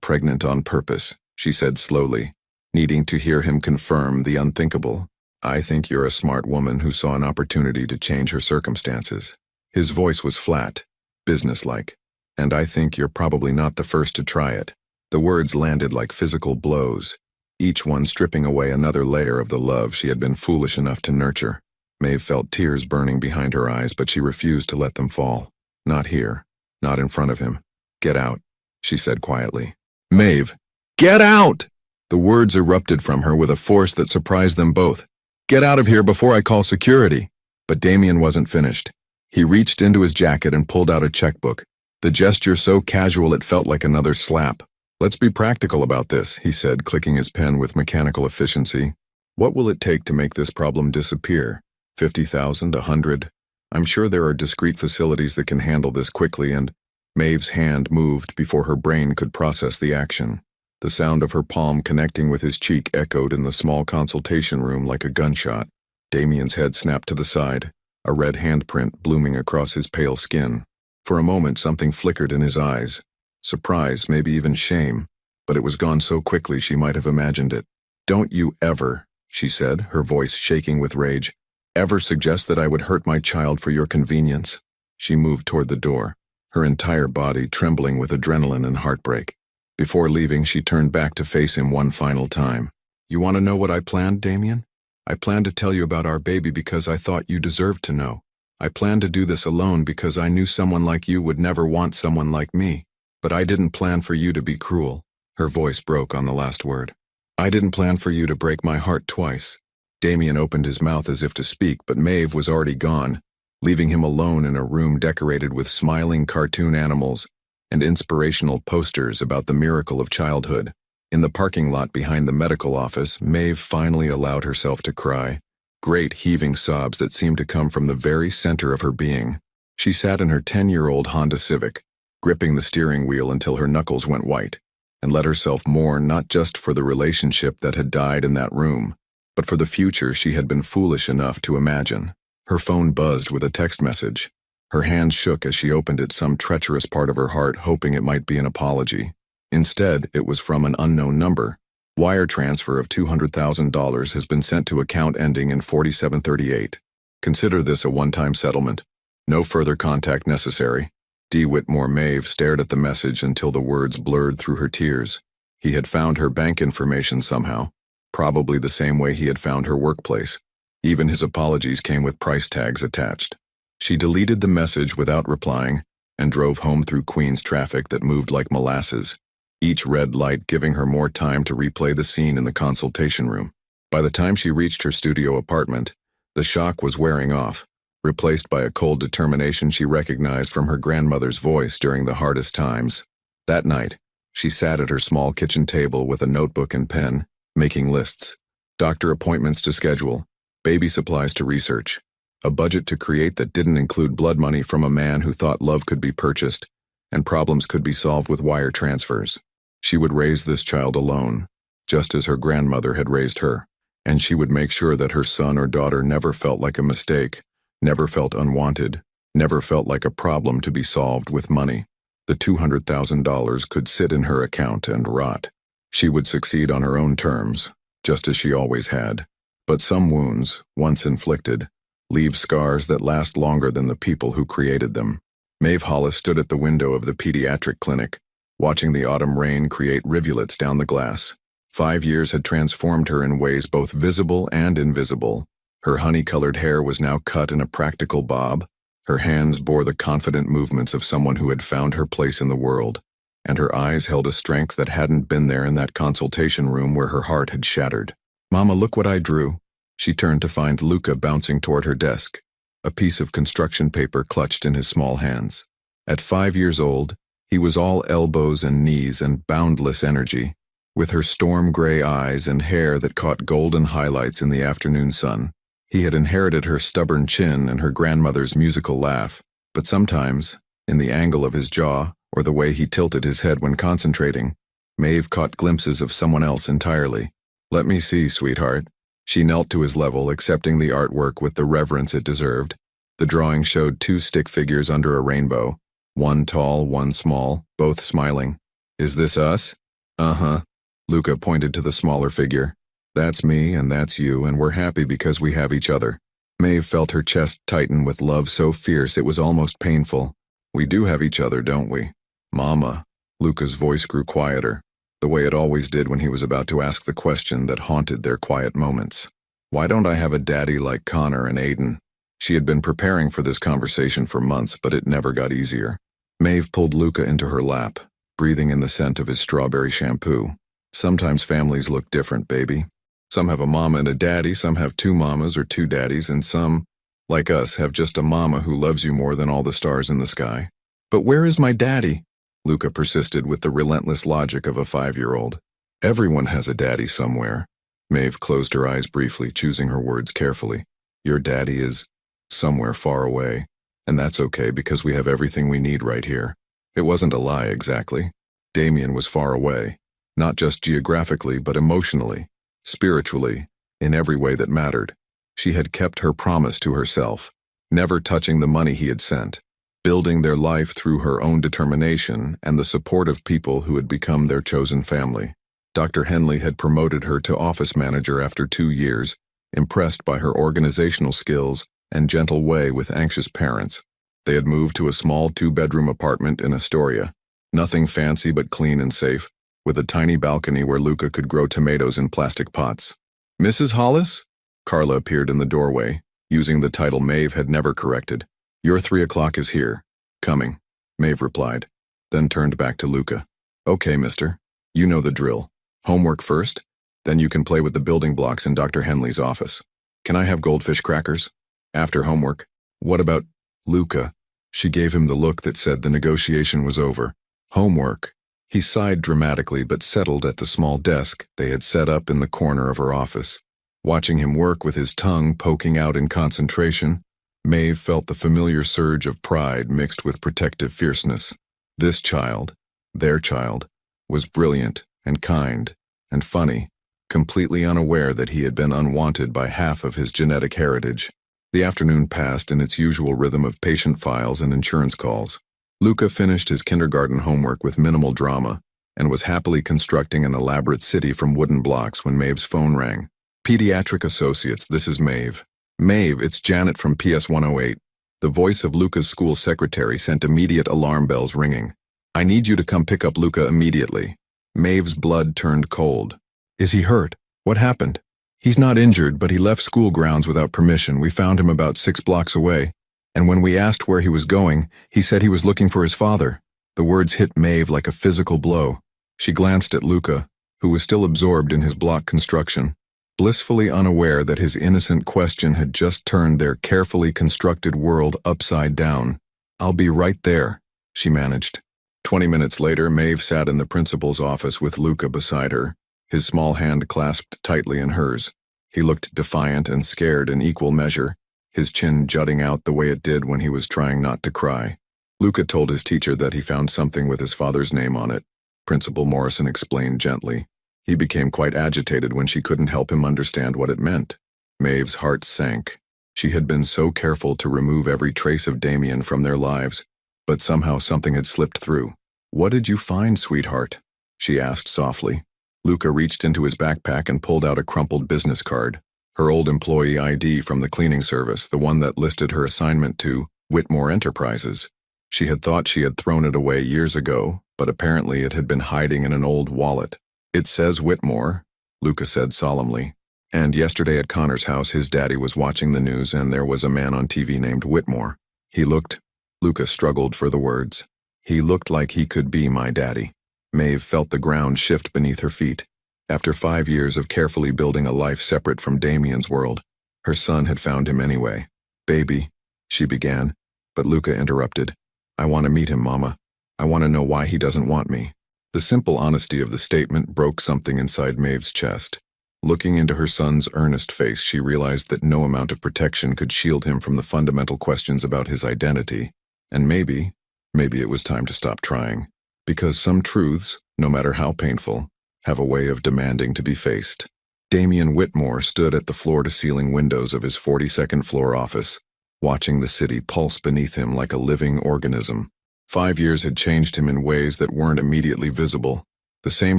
pregnant on purpose, she said slowly, needing to hear him confirm the unthinkable. I think you're a smart woman who saw an opportunity to change her circumstances. His voice was flat, businesslike. And I think you're probably not the first to try it. The words landed like physical blows, each one stripping away another layer of the love she had been foolish enough to nurture. Maeve felt tears burning behind her eyes, but she refused to let them fall. Not here, not in front of him. Get out, she said quietly. Maeve, get out! The words erupted from her with a force that surprised them both. Get out of here before I call security. But Damien wasn't finished. He reached into his jacket and pulled out a checkbook, the gesture so casual it felt like another slap. Let's be practical about this, he said, clicking his pen with mechanical efficiency. What will it take to make this problem disappear? 50,000, 100? I'm sure there are discrete facilities that can handle this quickly, and Maeve's hand moved before her brain could process the action. The sound of her palm connecting with his cheek echoed in the small consultation room like a gunshot. Damien's head snapped to the side, a red handprint blooming across his pale skin. For a moment something flickered in his eyes. Surprise, maybe even shame, but it was gone so quickly she might have imagined it. Don't you ever, she said, her voice shaking with rage, ever suggest that I would hurt my child for your convenience. She moved toward the door, her entire body trembling with adrenaline and heartbreak. Before leaving, she turned back to face him one final time. You want to know what I planned, Damien? I planned to tell you about our baby because I thought you deserved to know. I planned to do this alone because I knew someone like you would never want someone like me. But I didn't plan for you to be cruel. Her voice broke on the last word. I didn't plan for you to break my heart twice. Damien opened his mouth as if to speak, but Maeve was already gone, leaving him alone in a room decorated with smiling cartoon animals and inspirational posters about the miracle of childhood. In the parking lot behind the medical office, Maeve finally allowed herself to cry. Great heaving sobs that seemed to come from the very center of her being. She sat in her 10-year-old Honda Civic, gripping the steering wheel until her knuckles went white, and let herself mourn not just for the relationship that had died in that room, but for the future she had been foolish enough to imagine. Her phone buzzed with a text message. Her hand shook as she opened it, some treacherous part of her heart hoping it might be an apology. Instead, it was from an unknown number. Wire transfer of $200,000 has been sent to account ending in 4738. Consider this a one-time settlement. No further contact necessary. D. Whitmore. Maeve stared at the message until the words blurred through her tears. He had found her bank information somehow, probably the same way he had found her workplace. Even his apologies came with price tags attached. She deleted the message without replying and drove home through Queens traffic that moved like molasses, each red light giving her more time to replay the scene in the consultation room. By the time she reached her studio apartment, the shock was wearing off, replaced by a cold determination she recognized from her grandmother's voice during the hardest times. That night, she sat at her small kitchen table with a notebook and pen, making lists. Doctor appointments to schedule, baby supplies to research, a budget to create that didn't include blood money from a man who thought love could be purchased and problems could be solved with wire transfers. She would raise this child alone, just as her grandmother had raised her, and she would make sure that her son or daughter never felt like a mistake, never felt unwanted, never felt like a problem to be solved with money. The $200,000 could sit in her account and rot. She would succeed on her own terms, just as she always had. But some wounds, once inflicted, leave scars that last longer than the people who created them. Maeve Hollis stood at the window of the pediatric clinic, watching the autumn rain create rivulets down the glass. 5 years had transformed her in ways both visible and invisible. Her honey-colored hair was now cut in a practical bob. Her hands bore the confident movements of someone who had found her place in the world, and her eyes held a strength that hadn't been there in that consultation room where her heart had shattered. "Mama, look what I drew." She turned to find Luca bouncing toward her desk, a piece of construction paper clutched in his small hands. At 5 years old, he was all elbows and knees and boundless energy. With her storm-gray eyes and hair that caught golden highlights in the afternoon sun, he had inherited her stubborn chin and her grandmother's musical laugh. But sometimes, in the angle of his jaw or the way he tilted his head when concentrating, Maeve caught glimpses of someone else entirely. "Let me see, sweetheart." She knelt to his level, accepting the artwork with the reverence it deserved. The drawing showed 2 stick figures under a rainbow, one tall, one small, both smiling. "Is this us?" "Uh-huh." Luca pointed to the smaller figure. "That's me and that's you, and we're happy because we have each other." Maeve felt her chest tighten with love so fierce it was almost painful. "We do have each other, don't we?" "Mama." Luca's voice grew quieter, the way it always did when he was about to ask the question that haunted their quiet moments. "Why don't I have a daddy like Connor and Aiden?" She had been preparing for this conversation for months, but it never got easier. Maeve pulled Luca into her lap, breathing in the scent of his strawberry shampoo. "Sometimes families look different, baby. Some have a mama and a daddy, some have 2 mamas or 2 daddies, and some, like us, have just a mama who loves you more than all the stars in the sky." "But where is my daddy?" Luca persisted with the relentless logic of a 5-year-old. "Everyone has a daddy somewhere." Maeve closed her eyes briefly, choosing her words carefully. "Your daddy is somewhere far away, and that's okay because we have everything we need right here." It wasn't a lie exactly. Damien was far away, not just geographically but emotionally, spiritually, in every way that mattered. She had kept her promise to herself, never touching the money he had sent, building their life through her own determination and the support of people who had become their chosen family. Dr. Henley had promoted her to office manager after 2 years, impressed by her organizational skills and gentle way with anxious parents. They had moved to a small 2-bedroom apartment in Astoria, nothing fancy but clean and safe, with a tiny balcony where Luca could grow tomatoes in plastic pots. "Mrs. Hollis?" Carla appeared in the doorway, using the title Maeve had never corrected. "Your 3 o'clock is here. Coming," Maeve replied, then turned back to Luca. "Okay, mister. You know the drill. Homework first, then you can play with the building blocks in Dr. Henley's office. Can I have goldfish crackers? After homework." "What about Luca?" She gave him the look that said the negotiation was over. "Homework." He sighed dramatically but settled at the small desk they had set up in the corner of her office. Watching him work with his tongue poking out in concentration, Maeve felt the familiar surge of pride mixed with protective fierceness. This child, their child, was brilliant and kind and funny, completely unaware that he had been unwanted by half of his genetic heritage. The afternoon passed in its usual rhythm of patient files and insurance calls. Luca finished his kindergarten homework with minimal drama and was happily constructing an elaborate city from wooden blocks when Maeve's phone rang. "Pediatric Associates, this is Maeve." "Maeve, it's Janet from PS 108. The voice of Luca's school secretary sent immediate alarm bells ringing. "I need you to come pick up Luca immediately." Maeve's blood turned cold. "Is he hurt? What happened?" "He's not injured, but he left school grounds without permission. We found him about 6 blocks away. And when we asked where he was going, he said he was looking for his father." The words hit Maeve like a physical blow. She glanced at Luca, who was still absorbed in his block construction, blissfully unaware that his innocent question had just turned their carefully constructed world upside down. "I'll be right there," she managed. 20 minutes later, Maeve sat in the principal's office with Luca beside her, his small hand clasped tightly in hers. He looked defiant and scared in equal measure, his chin jutting out the way it did when he was trying not to cry. Luca told his teacher that he found something with his father's name on it, Principal Morrison explained gently. He became quite agitated when she couldn't help him understand what it meant. Maeve's heart sank. She had been so careful to remove every trace of Damien from their lives, but somehow something had slipped through. "What did you find, sweetheart?" she asked softly. Luca reached into his backpack and pulled out a crumpled business card. Her old employee ID from the cleaning service, the one that listed her assignment to Whitmore Enterprises. She had thought she had thrown it away years ago, but apparently it had been hiding in an old wallet. "It says Whitmore," Luca said solemnly. "And yesterday at Connor's house his daddy was watching the news and there was a man on TV named Whitmore. He looked—" Luca struggled for the words. "He looked like he could be my daddy." Maeve felt the ground shift beneath her feet. After 5 years of carefully building a life separate from Damien's world, her son had found him anyway. "Baby," she began, but Luca interrupted. "I want to meet him, Mama. I want to know why he doesn't want me." The simple honesty of the statement broke something inside Maeve's chest. Looking into her son's earnest face, she realized that no amount of protection could shield him from the fundamental questions about his identity. And maybe it was time to stop trying. Because some truths, no matter how painful, have a way of demanding to be faced. Damien Whitmore stood at the floor-to-ceiling windows of his 42nd floor office, watching the city pulse beneath him like a living organism. 5 years had changed him in ways that weren't immediately visible. The same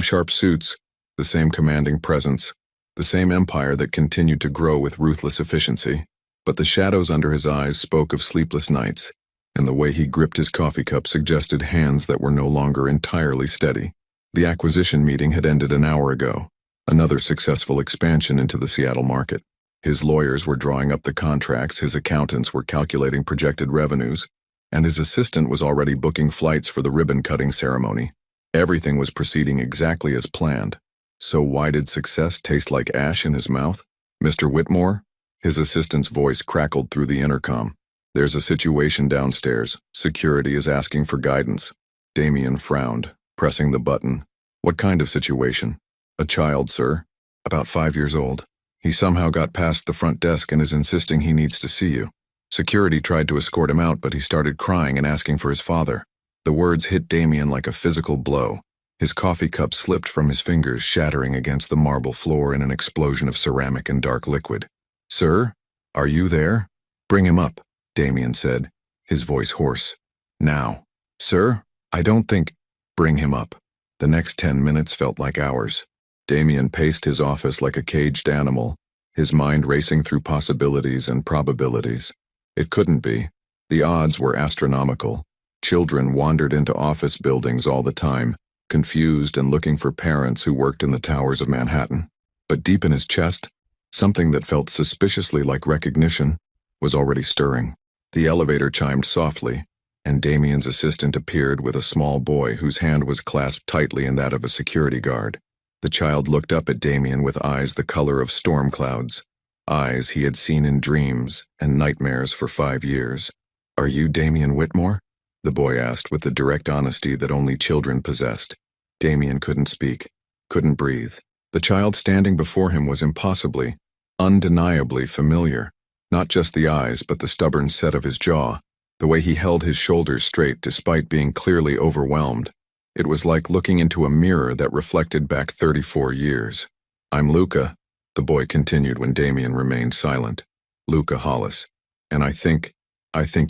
sharp suits, the same commanding presence, the same empire that continued to grow with ruthless efficiency. But the shadows under his eyes spoke of sleepless nights, and the way he gripped his coffee cup suggested hands that were no longer entirely steady. The acquisition meeting had ended an hour ago, another successful expansion into the Seattle market. His lawyers were drawing up the contracts, his accountants were calculating projected revenues, and his assistant was already booking flights for the ribbon-cutting ceremony. Everything was proceeding exactly as planned. So why did success taste like ash in his mouth? "Mr. Whitmore?" His assistant's voice crackled through the intercom. "There's a situation downstairs. Security is asking for guidance." Damien frowned, pressing the button. "What kind of situation?" "A child, sir. About 5 years old. He somehow got past the front desk and is insisting he needs to see you." Security tried to escort him out, but he started crying and asking for his father. The words hit Damien like a physical blow. His coffee cup slipped from his fingers, shattering against the marble floor in an explosion of ceramic and dark liquid. "Sir, are you there?" "Bring him up," Damien said, his voice hoarse. "Now." "Sir, I don't think—" "Bring him up." The next 10 minutes felt like hours. Damien paced his office like a caged animal, his mind racing through possibilities and probabilities. It couldn't be. The odds were astronomical. Children wandered into office buildings all the time, confused and looking for parents who worked in the towers of Manhattan. But deep in his chest, something that felt suspiciously like recognition was already stirring. The elevator chimed softly, and Damien's assistant appeared with a small boy whose hand was clasped tightly in that of a security guard. The child looked up at Damien with eyes the color of storm clouds, eyes he had seen in dreams and nightmares for 5 years. "Are you Damien Whitmore?" the boy asked with the direct honesty that only children possessed. Damien couldn't speak, couldn't breathe. The child standing before him was impossibly, undeniably familiar. Not just the eyes, but the stubborn set of his jaw, the way he held his shoulders straight despite being clearly overwhelmed. It was like looking into a mirror that reflected back 34 years. "I'm Luca," the boy continued when Damien remained silent. "Luca Hollis. And I think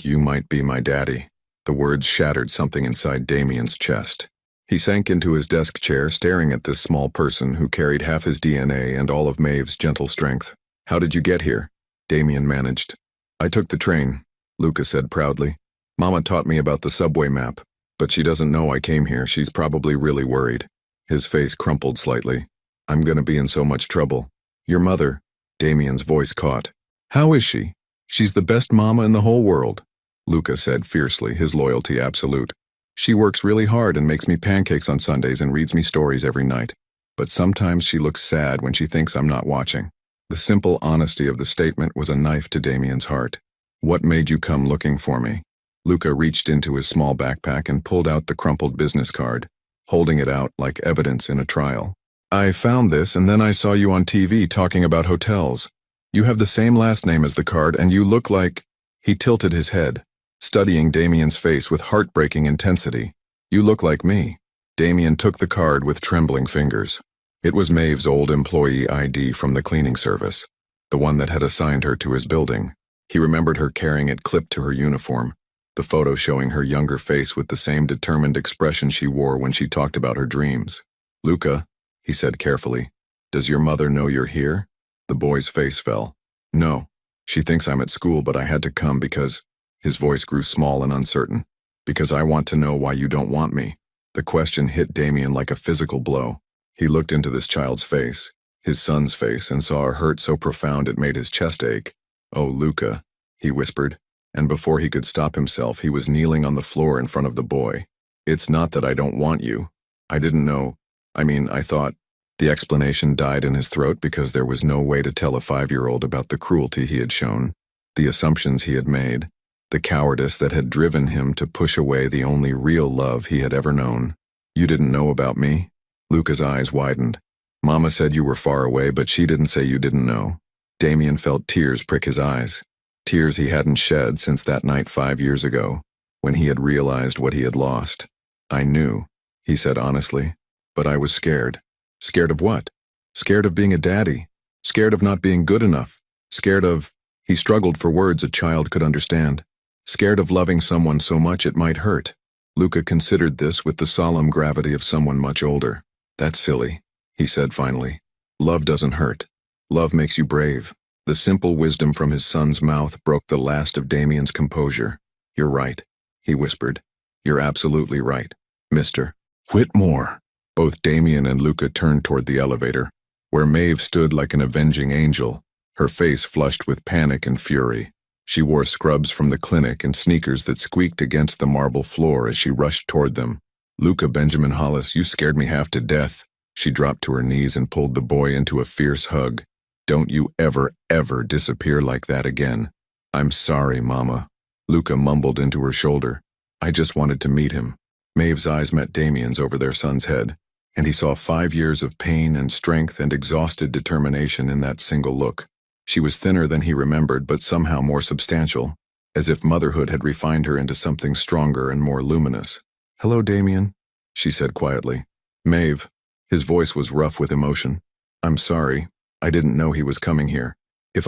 you might be my daddy." The words shattered something inside Damien's chest. He sank into his desk chair, staring at this small person who carried half his DNA and all of Maeve's gentle strength. "How did you get here?" Damien managed. "I took the train," Luca said proudly. "Mama taught me about the subway map, but she doesn't know I came here. She's probably really worried." His face crumpled slightly. "I'm gonna be in so much trouble." "Your mother," Damien's voice caught. "How is she?" "She's the best mama in the whole world," Luca said fiercely, his loyalty absolute. "She works really hard and makes me pancakes on Sundays and reads me stories every night. But sometimes she looks sad when she thinks I'm not watching." The simple honesty of the statement was a knife to Damien's heart. "What made you come looking for me?" Luca reached into his small backpack and pulled out the crumpled business card, holding it out like evidence in a trial. "I found this and then I saw you on TV talking about hotels. You have the same last name as the card and you look like—" He tilted his head, studying Damien's face with heartbreaking intensity. "You look like me." Damien took the card with trembling fingers. It was Maeve's old employee ID from the cleaning service, the one that had assigned her to his building. He remembered her carrying it clipped to her uniform, the photo showing her younger face with the same determined expression she wore when she talked about her dreams. "Luca," he said carefully, "does your mother know you're here?" The boy's face fell. No. She thinks I'm at school, but I had to come because... His voice grew small and uncertain. Because I want to know why you don't want me. The question hit Damien like a physical blow. He looked into this child's face, his son's face, and saw a hurt so profound it made his chest ache. "Oh, Luca," he whispered, and before he could stop himself, he was kneeling on the floor in front of the boy. "It's not that I don't want you. I didn't know. I thought..." The explanation died in his throat because there was no way to tell a 5-year-old about the cruelty he had shown, the assumptions he had made, the cowardice that had driven him to push away the only real love he had ever known. "You didn't know about me?" Luca's eyes widened. "Mama said you were far away, but she didn't say you didn't know." Damien felt tears prick his eyes. Tears he hadn't shed since that night 5 years ago, when he had realized what he had lost. "I knew," he said honestly, "but I was scared." Scared of what? Scared of being a daddy. Scared of not being good enough. Scared of... He struggled for words a child could understand. Scared of loving someone so much it might hurt. Luca considered this with the solemn gravity of someone much older. "That's silly," he said finally. "Love doesn't hurt. Love makes you brave." The simple wisdom from his son's mouth broke the last of Damien's composure. "You're right," he whispered. "You're absolutely right, Mr. Whitmore." Both Damien and Luca turned toward the elevator, where Maeve stood like an avenging angel, her face flushed with panic and fury. She wore scrubs from the clinic and sneakers that squeaked against the marble floor as she rushed toward them. "Luca Benjamin Hollis, you scared me half to death." She dropped to her knees and pulled the boy into a fierce hug. "Don't you ever, ever disappear like that again." "I'm sorry, Mama," Luca mumbled into her shoulder. "I just wanted to meet him." Maeve's eyes met Damien's over their son's head, and he saw 5 years of pain and strength and exhausted determination in that single look. She was thinner than he remembered, but somehow more substantial, as if motherhood had refined her into something stronger and more luminous. "Hello, Damien," she said quietly. "Maeve." His voice was rough with emotion. "I'm sorry. I didn't know he was coming here. If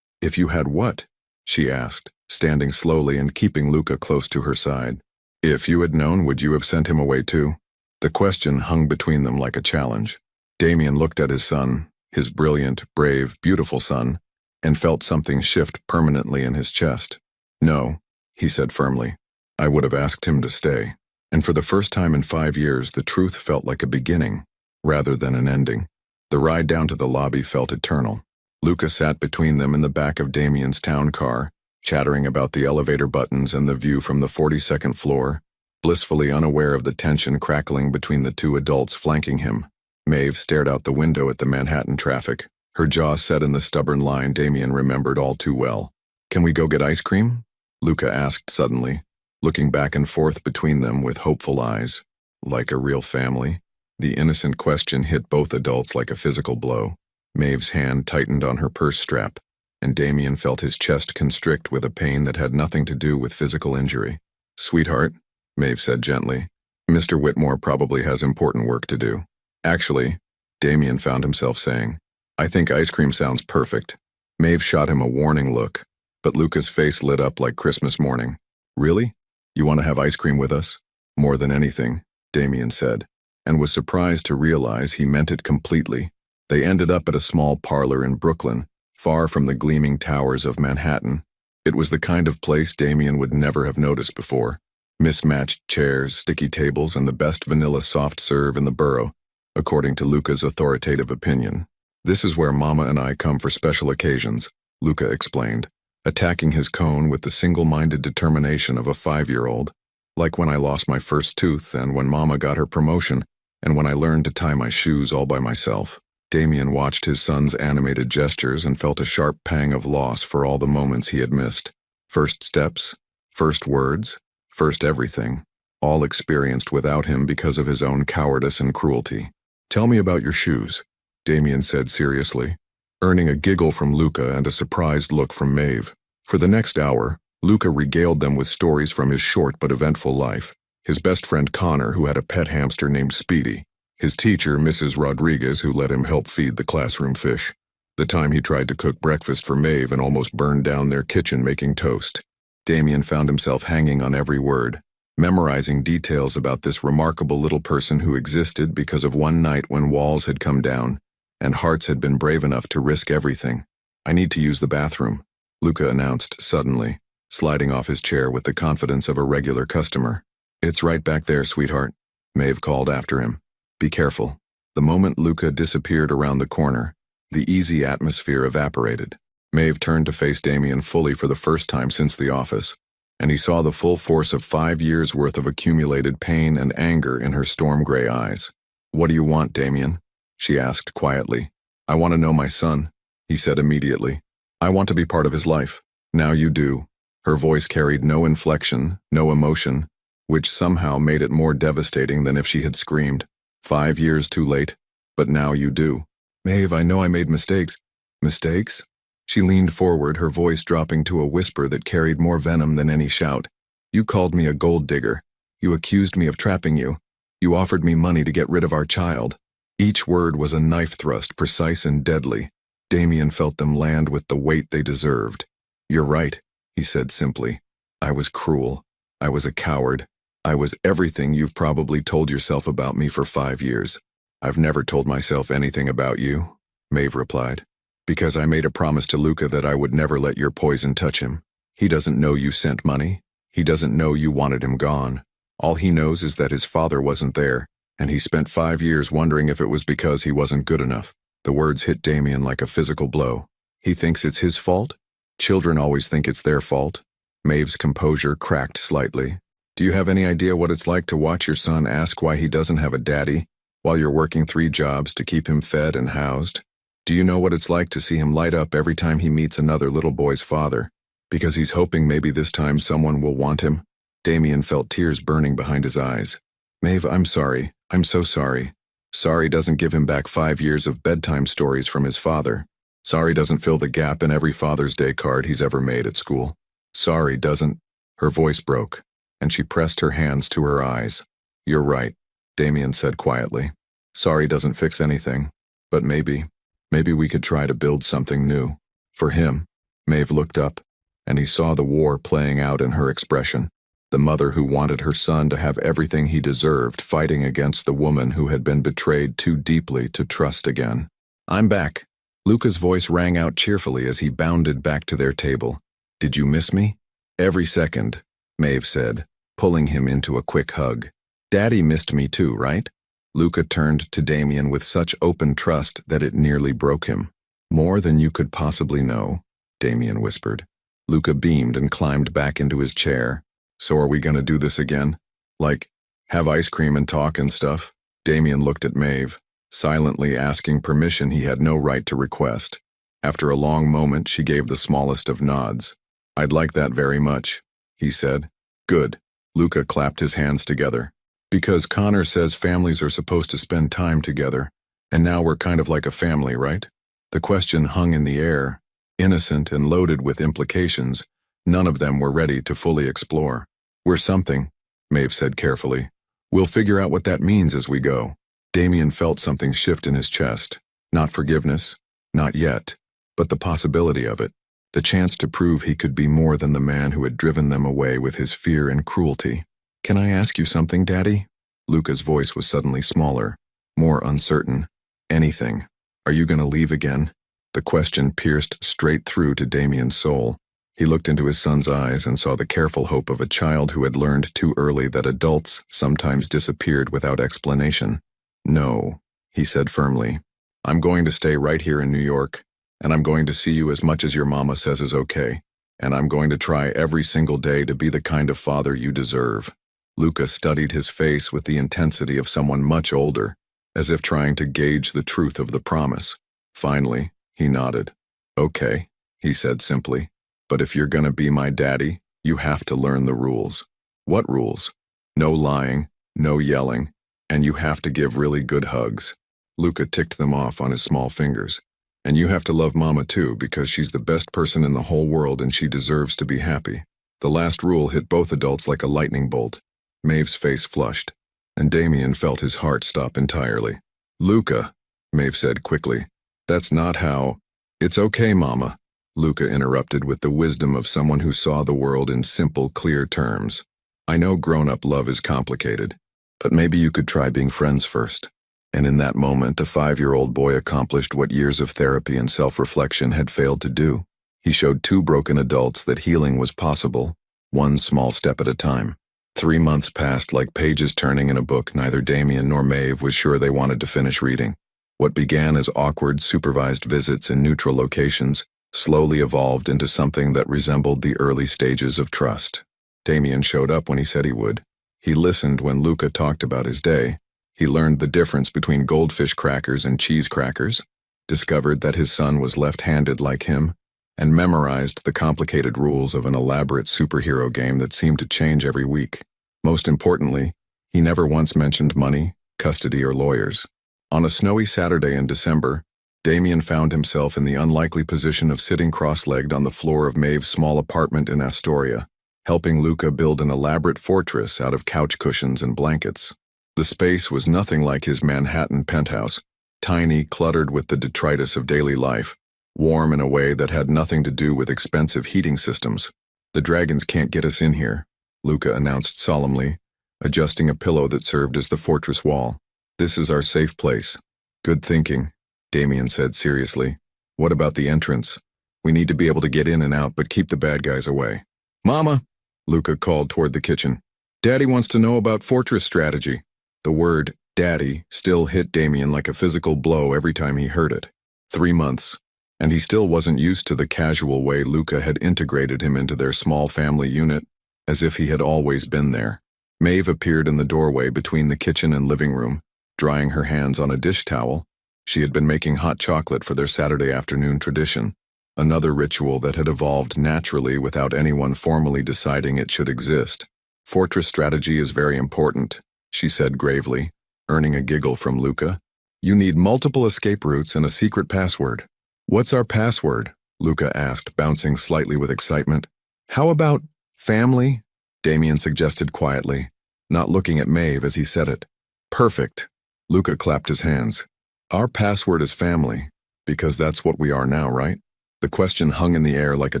you had what?" she asked, standing slowly and keeping Luca close to her side. "If you had known, would you have sent him away too?" The question hung between them like a challenge. Damien looked at his son, his brilliant, brave, beautiful son, and felt something shift permanently in his chest. "No," he said firmly. "I would have asked him to stay." And for the first time in 5 years, the truth felt like a beginning, rather than an ending. The ride down to the lobby felt eternal. Luca sat between them in the back of Damien's town car, chattering about the elevator buttons and the view from the 42nd floor, blissfully unaware of the tension crackling between the two adults flanking him. Maeve stared out the window at the Manhattan traffic, her jaw set in the stubborn line Damien remembered all too well. "Can we go get ice cream?" Luca asked suddenly, looking back and forth between them with hopeful eyes. Like a real family? The innocent question hit both adults like a physical blow. Maeve's hand tightened on her purse strap, and Damien felt his chest constrict with a pain that had nothing to do with physical injury. "Sweetheart," Maeve said gently, "Mr. Whitmore probably has important work to do." "Actually," Damien found himself saying, "I think ice cream sounds perfect." Maeve shot him a warning look, but Luca's face lit up like Christmas morning. "Really? You want to have ice cream with us?" "More than anything," Damien said, and was surprised to realize he meant it completely. They ended up at a small parlor in Brooklyn, far from the gleaming towers of Manhattan. It was the kind of place Damien would never have noticed before. Mismatched chairs, sticky tables, and the best vanilla soft serve in the borough, according to Luca's authoritative opinion. "This is where Mama and I come for special occasions," Luca explained, attacking his cone with the single-minded determination of a 5-year-old. "Like when I lost my first tooth, and when Mama got her promotion, and when I learned to tie my shoes all by myself." Damien watched his son's animated gestures and felt a sharp pang of loss for all the moments he had missed. First steps, first words, first everything, all experienced without him because of his own cowardice and cruelty. "Tell me about your shoes," Damien said seriously, earning a giggle from Luca and a surprised look from Maeve. For the next hour, Luca regaled them with stories from his short but eventful life. His best friend Connor, who had a pet hamster named Speedy. His teacher, Mrs. Rodriguez, who let him help feed the classroom fish. The time he tried to cook breakfast for Maeve and almost burned down their kitchen making toast. Damien found himself hanging on every word, memorizing details about this remarkable little person who existed because of one night when walls had come down and hearts had been brave enough to risk everything. "I need to use the bathroom," Luca announced suddenly, sliding off his chair with the confidence of a regular customer. "It's right back there, sweetheart," Maeve called after him. "Be careful." The moment Luca disappeared around the corner, the easy atmosphere evaporated. Maeve turned to face Damien fully for the first time since the office, and he saw the full force of 5 years' worth of accumulated pain and anger in her storm-gray eyes. "What do you want, Damien?" she asked quietly. "I want to know my son," he said immediately. "I want to be part of his life." "Now you do." Her voice carried no inflection, no emotion, which somehow made it more devastating than if she had screamed. 5 years too late, but now you do. "Maeve, I know I made mistakes." "Mistakes?" She leaned forward, her voice dropping to a whisper that carried more venom than any shout. "You called me a gold digger. You accused me of trapping you. You offered me money to get rid of our child." Each word was a knife thrust, precise and deadly. Damien felt them land with the weight they deserved. "You're right," he said simply. "I was cruel. I was a coward. I was everything you've probably told yourself about me for 5 years. "I've never told myself anything about you," Maeve replied, "because I made a promise to Luca that I would never let your poison touch him. He doesn't know you sent money. He doesn't know you wanted him gone. All he knows is that his father wasn't there, and he spent 5 years wondering if it was because he wasn't good enough." The words hit Damien like a physical blow. "He thinks it's his fault? Children always think it's their fault." Maeve's composure cracked slightly. "Do you have any idea what it's like to watch your son ask why he doesn't have a daddy, while you're working 3 jobs to keep him fed and housed? Do you know what it's like to see him light up every time he meets another little boy's father, because he's hoping maybe this time someone will want him?" Damien felt tears burning behind his eyes. "Maeve, I'm sorry. I'm so sorry. Sorry doesn't give him back 5 years of bedtime stories from his father. Sorry doesn't fill the gap in every Father's Day card he's ever made at school. Sorry doesn't—" Her voice broke, and she pressed her hands to her eyes. "You're right," Damien said quietly. "Sorry doesn't fix anything, but maybe we could try to build something new." For him, Maeve looked up, and he saw the war playing out in her expression. The mother who wanted her son to have everything he deserved, fighting against the woman who had been betrayed too deeply to trust again. "I'm back." Luca's voice rang out cheerfully as he bounded back to their table. "Did you miss me?" "Every second," Maeve said, pulling him into a quick hug. "Daddy missed me too, right?" Luca turned to Damien with such open trust that it nearly broke him. "More than you could possibly know," Damien whispered. Luca beamed and climbed back into his chair. "So are we gonna do this again? Like, have ice cream and talk and stuff?" Damien looked at Maeve, silently asking permission he had no right to request. After a long moment, she gave the smallest of nods. "I'd like that very much," he said. "Good." Luca clapped his hands together. "Because Connor says families are supposed to spend time together, and now we're kind of like a family, right?" The question hung in the air, innocent and loaded with implications. None of them were ready to fully explore. "We're something," Maeve said carefully. "We'll figure out what that means as we go." Damien felt something shift in his chest. Not forgiveness, not yet, but the possibility of it. The chance to prove he could be more than the man who had driven them away with his fear and cruelty. "Can I ask you something, Daddy?" Luca's voice was suddenly smaller, more uncertain. "Anything. Are you gonna leave again?" The question pierced straight through to Damien's soul. He looked into his son's eyes and saw the careful hope of a child who had learned too early that adults sometimes disappeared without explanation. "No," he said firmly. "I'm going to stay right here in New York, and I'm going to see you as much as your mama says is okay, and I'm going to try every single day to be the kind of father you deserve." Luca studied his face with the intensity of someone much older, as if trying to gauge the truth of the promise. Finally, he nodded. "Okay," he said simply. "But if you're gonna be my daddy, you have to learn the rules." "What rules?" "No lying, no yelling, and you have to give really good hugs." Luca ticked them off on his small fingers. "And you have to love Mama too, because she's the best person in the whole world and she deserves to be happy." The last rule hit both adults like a lightning bolt. Maeve's face flushed, and Damien felt his heart stop entirely. "Luca," Maeve said quickly, "that's not how—" "It's okay, Mama," Luca interrupted with the wisdom of someone who saw the world in simple, clear terms. "I know grown-up love is complicated, but maybe you could try being friends first." And in that moment, a 5-year-old boy accomplished what years of therapy and self-reflection had failed to do. He showed two broken adults that healing was possible, one small step at a time. 3 months passed like pages turning in a book neither Damien nor Maeve was sure they wanted to finish reading. What began as awkward, supervised visits in neutral locations slowly evolved into something that resembled the early stages of trust. Damien showed up when he said he would. He listened when Luca talked about his day. He learned the difference between goldfish crackers and cheese crackers, discovered that his son was left-handed like him, and memorized the complicated rules of an elaborate superhero game that seemed to change every week. Most importantly, he never once mentioned money, custody, or lawyers. On a snowy Saturday in December, Damien found himself in the unlikely position of sitting cross-legged on the floor of Maeve's small apartment in Astoria, helping Luca build an elaborate fortress out of couch cushions and blankets. The space was nothing like his Manhattan penthouse, tiny, cluttered with the detritus of daily life, warm in a way that had nothing to do with expensive heating systems. "The dragons can't get us in here," Luca announced solemnly, adjusting a pillow that served as the fortress wall. "This is our safe place." "Good thinking," Damien said seriously. "What about the entrance? We need to be able to get in and out but keep the bad guys away." "Mama," Luca called toward the kitchen. "Daddy wants to know about fortress strategy." The word, "daddy," still hit Damien like a physical blow every time he heard it. 3 months, and he still wasn't used to the casual way Luca had integrated him into their small family unit, as if he had always been there. Maeve appeared in the doorway between the kitchen and living room, drying her hands on a dish towel. She had been making hot chocolate for their Saturday afternoon tradition, another ritual that had evolved naturally without anyone formally deciding it should exist. "Fortress strategy is very important," she said gravely, earning a giggle from Luca. "You need multiple escape routes and a secret password." "What's our password?" Luca asked, bouncing slightly with excitement. "How about family?" Damien suggested quietly, not looking at Maeve as he said it. "Perfect." Luca clapped his hands. "Our password is family, because that's what we are now, right?" The question hung in the air like a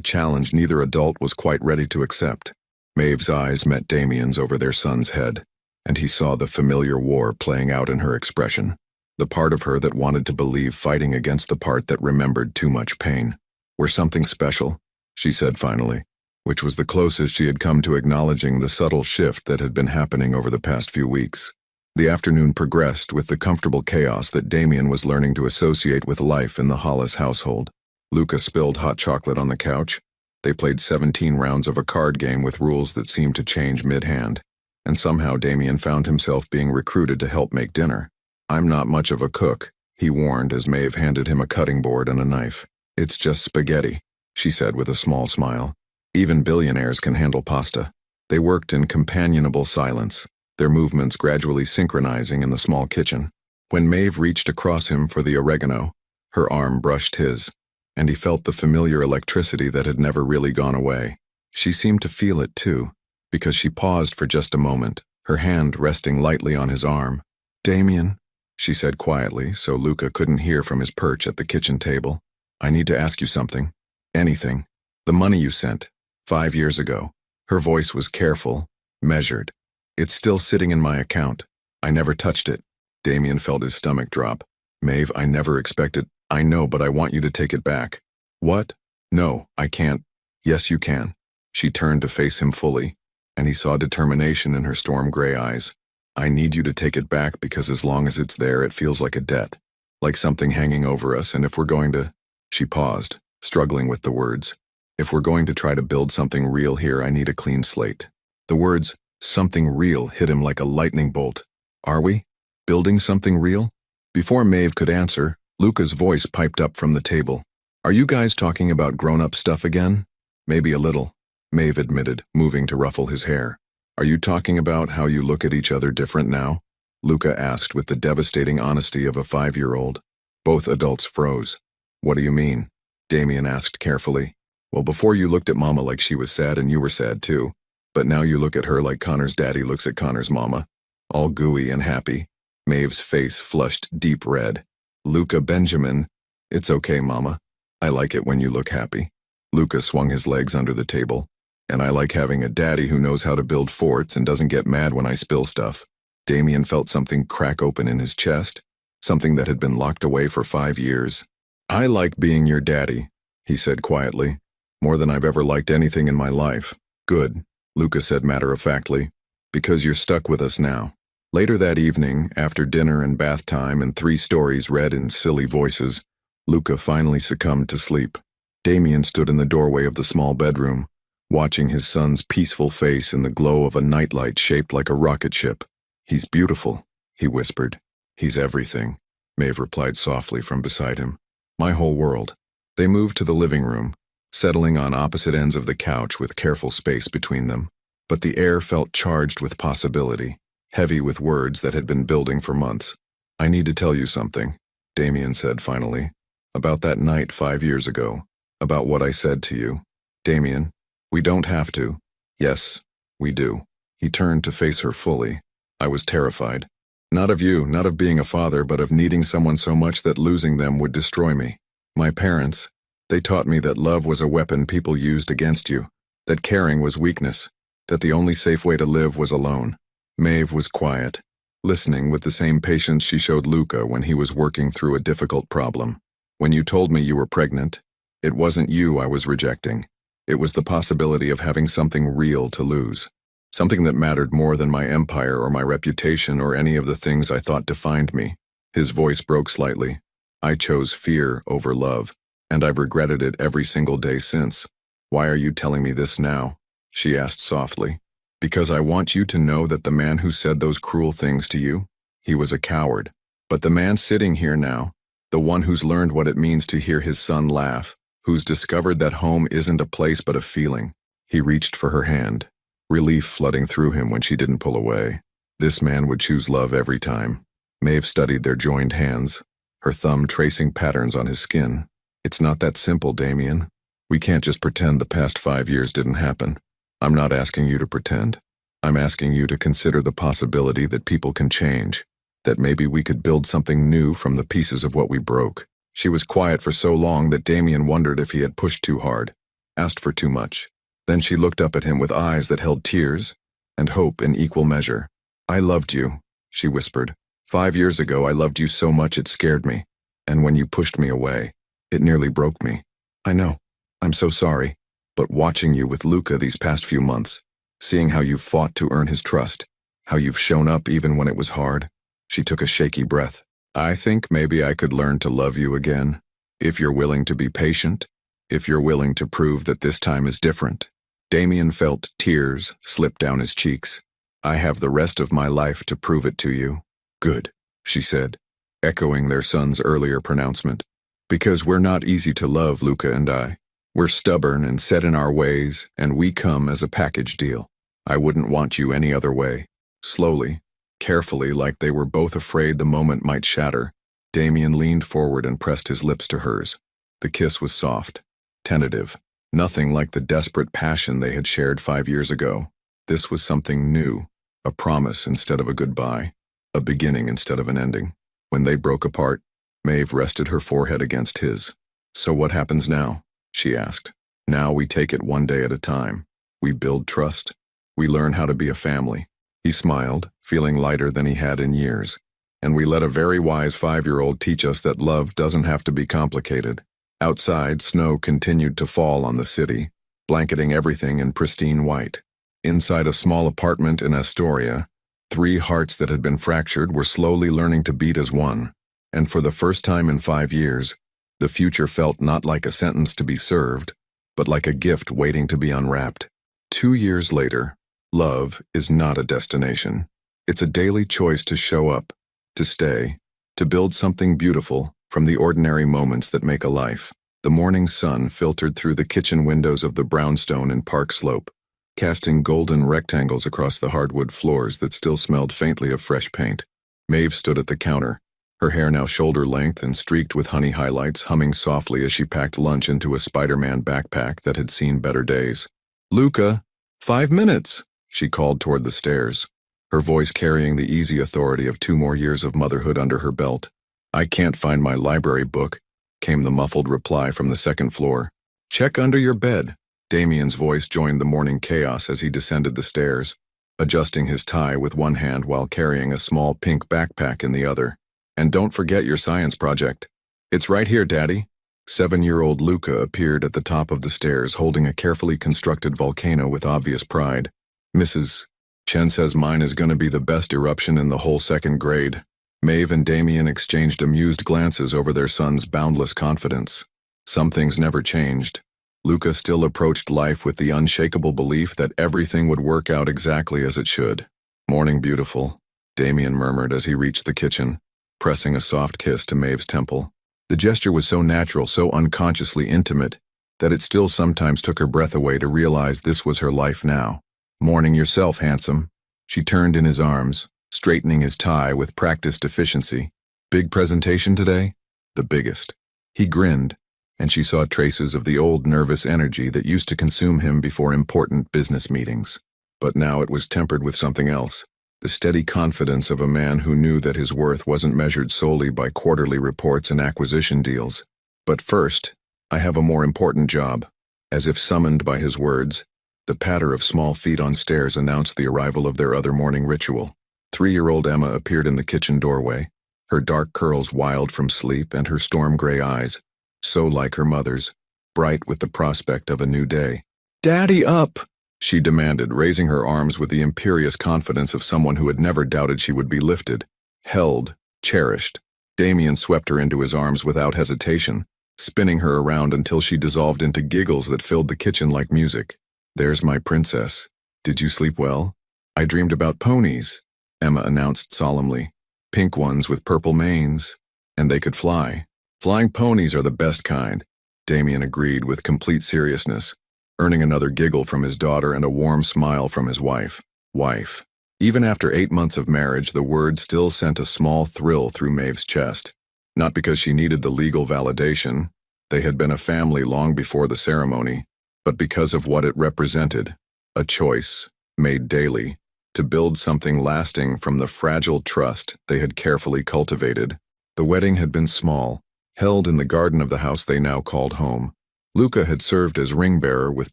challenge neither adult was quite ready to accept. Maeve's eyes met Damien's over their son's head, and he saw the familiar war playing out in her expression, the part of her that wanted to believe fighting against the part that remembered too much pain. "We're something special," she said finally, which was the closest she had come to acknowledging the subtle shift that had been happening over the past few weeks. The afternoon progressed with the comfortable chaos that Damien was learning to associate with life in the Hollis household. Luca spilled hot chocolate on the couch. They played 17 rounds of a card game with rules that seemed to change mid-hand, and somehow Damien found himself being recruited to help make dinner. "I'm not much of a cook," he warned as Maeve handed him a cutting board and a knife. "It's just spaghetti," she said with a small smile. "Even billionaires can handle pasta." They worked in companionable silence, their movements gradually synchronizing in the small kitchen. When Maeve reached across him for the oregano, her arm brushed his, and he felt the familiar electricity that had never really gone away. She seemed to feel it too, because she paused for just a moment, her hand resting lightly on his arm. "Damien," she said quietly so Luca couldn't hear from his perch at the kitchen table, "I need to ask you something. Anything. The money you sent 5 years ago." Her voice was careful, measured. "It's still sitting in my account. I never touched it." Damien felt his stomach drop. "Maeve, I never expected—" "I know, but I want you to take it back." "What?" "No, I can't." "Yes, you can." She turned to face him fully, and he saw determination in her storm-gray eyes. "I need you to take it back because as long as it's there, it feels like a debt, like something hanging over us, and if we're going to—" She paused, struggling with the words. "If we're going to try to build something real here, I need a clean slate." The words, "something real," hit him like a lightning bolt. "Are we? Building something real?" Before Maeve could answer, Luca's voice piped up from the table. "Are you guys talking about grown-up stuff again?" "Maybe a little," Maeve admitted, moving to ruffle his hair. "Are you talking about how you look at each other different now?" Luca asked with the devastating honesty of a 5-year-old. Both adults froze. "What do you mean?" Damien asked carefully. "Well, before you looked at Mama like she was sad and you were sad too, but now you look at her like Connor's daddy looks at Connor's mama, all gooey and happy." Maeve's face flushed deep red. "Luca Benjamin, it's okay, Mama. I like it when you look happy." Luca swung his legs under the table. "And I like having a daddy who knows how to build forts and doesn't get mad when I spill stuff." Damien felt something crack open in his chest, something that had been locked away for 5 years. "I like being your daddy," he said quietly, "more than I've ever liked anything in my life." "Good," Luca said matter-of-factly, "because you're stuck with us now." Later that evening, after dinner and bath time and 3 stories read in silly voices, Luca finally succumbed to sleep. Damien stood in the doorway of the small bedroom, watching his son's peaceful face in the glow of a nightlight shaped like a rocket ship. "He's beautiful," he whispered. "He's everything," Maeve replied softly from beside him. "My whole world." They moved to the living room, settling on opposite ends of the couch with careful space between them. But the air felt charged with possibility, heavy with words that had been building for months. "I need to tell you something," Damien said finally. "About that night 5 years ago. About what I said to you. Damien, we don't have to." "Yes, we do." He turned to face her fully. "I was terrified. Not of you, not of being a father, but of needing someone so much that losing them would destroy me. My parents, they taught me that love was a weapon people used against you, that caring was weakness, that the only safe way to live was alone." Maeve was quiet, listening with the same patience she showed Luca when he was working through a difficult problem. "When you told me you were pregnant, it wasn't you I was rejecting. It was the possibility of having something real to lose. Something that mattered more than my empire or my reputation or any of the things I thought defined me." His voice broke slightly. "I chose fear over love, and I've regretted it every single day since." "Why are you telling me this now?" she asked softly. "Because I want you to know that the man who said those cruel things to you, he was a coward. But the man sitting here now, the one who's learned what it means to hear his son laugh, who's discovered that home isn't a place but a feeling." He reached for her hand, relief flooding through him when she didn't pull away. This man would choose love every time. Maeve studied their joined hands, her thumb tracing patterns on his skin. "It's not that simple, Damien. We can't just pretend the past 5 years didn't happen. I'm not asking you to pretend. I'm asking you to consider the possibility that people can change, that maybe we could build something new from the pieces of what we broke." She was quiet for so long that Damien wondered if he had pushed too hard, asked for too much. Then she looked up at him with eyes that held tears and hope in equal measure. "I loved you," she whispered. "5 years ago I loved you so much it scared me, and when you pushed me away, it nearly broke me. I know. I'm so sorry. But watching you with Luca these past few months, seeing how you've fought to earn his trust, how you've shown up even when it was hard." She took a shaky breath. "I think maybe I could learn to love you again, if you're willing to be patient, if you're willing to prove that this time is different." Damien felt tears slip down his cheeks. "I have the rest of my life to prove it to you." "Good," she said, echoing their son's earlier pronouncement. "Because we're not easy to love, Luca and I. We're stubborn and set in our ways, and we come as a package deal. I wouldn't want you any other way." Slowly, carefully, like they were both afraid the moment might shatter, Damien leaned forward and pressed his lips to hers. The kiss was soft, tentative, nothing like the desperate passion they had shared 5 years ago. This was something new, a promise instead of a goodbye, a beginning instead of an ending. When they broke apart, Maeve rested her forehead against his. "So what happens now?" she asked. "Now we take it one day at a time. We build trust. We learn how to be a family." He smiled, feeling lighter than he had in years. "And we let a very wise 5-year-old teach us that love doesn't have to be complicated." Outside, snow continued to fall on the city, blanketing everything in pristine white. Inside a small apartment in Astoria, 3 hearts that had been fractured were slowly learning to beat as one. And for the first time in 5 years, the future felt not like a sentence to be served, but like a gift waiting to be unwrapped. 2 years later, love is not a destination. It's a daily choice to show up, to stay, to build something beautiful from the ordinary moments that make a life. The morning sun filtered through the kitchen windows of the brownstone in Park Slope, casting golden rectangles across the hardwood floors that still smelled faintly of fresh paint. Maeve stood at the counter, her hair now shoulder-length and streaked with honey highlights, humming softly as she packed lunch into a Spider-Man backpack that had seen better days. "Luca, 5 minutes!" she called toward the stairs, her voice carrying the easy authority of 2 more years of motherhood under her belt. "I can't find my library book," came the muffled reply from the second floor. "Check under your bed." Damien's voice joined the morning chaos as he descended the stairs, adjusting his tie with one hand while carrying a small pink backpack in the other. And don't forget your science project. It's right here, Daddy. 7-year-old Luca appeared at the top of the stairs holding a carefully constructed volcano with obvious pride. Mrs. Chen says mine is gonna be the best eruption in the whole second grade. Maeve and Damien exchanged amused glances over their son's boundless confidence. Some things never changed. Luca still approached life with the unshakable belief that everything would work out exactly as it should. Morning, beautiful, Damien murmured as he reached the kitchen, pressing a soft kiss to Maeve's temple. The gesture was so natural, so unconsciously intimate, that it still sometimes took her breath away to realize this was her life now. Morning yourself, handsome. She turned in his arms, straightening his tie with practiced efficiency. Big presentation today? The biggest. He grinned, and she saw traces of the old nervous energy that used to consume him before important business meetings. But now it was tempered with something else, the steady confidence of a man who knew that his worth wasn't measured solely by quarterly reports and acquisition deals. But first, I have a more important job. As if summoned by his words, the patter of small feet on stairs announced the arrival of their other morning ritual. 3-year-old Emma appeared in the kitchen doorway, her dark curls wild from sleep and her storm-gray eyes, so like her mother's, bright with the prospect of a new day. "Daddy, up!" she demanded, raising her arms with the imperious confidence of someone who had never doubted she would be lifted, held, cherished. Damien swept her into his arms without hesitation, spinning her around until she dissolved into giggles that filled the kitchen like music. "There's my princess. Did you sleep well?" "I dreamed about ponies," Emma announced solemnly. "Pink ones with purple manes. And they could fly." "Flying ponies are the best kind," Damien agreed with complete seriousness, earning another giggle from his daughter and a warm smile from his wife. Wife. Even after 8 months of marriage, the word still sent a small thrill through Maeve's chest. Not because she needed the legal validation, they had been a family long before the ceremony, but because of what it represented, a choice, made daily, to build something lasting from the fragile trust they had carefully cultivated. The wedding had been small, held in the garden of the house they now called home. Luca had served as ring-bearer with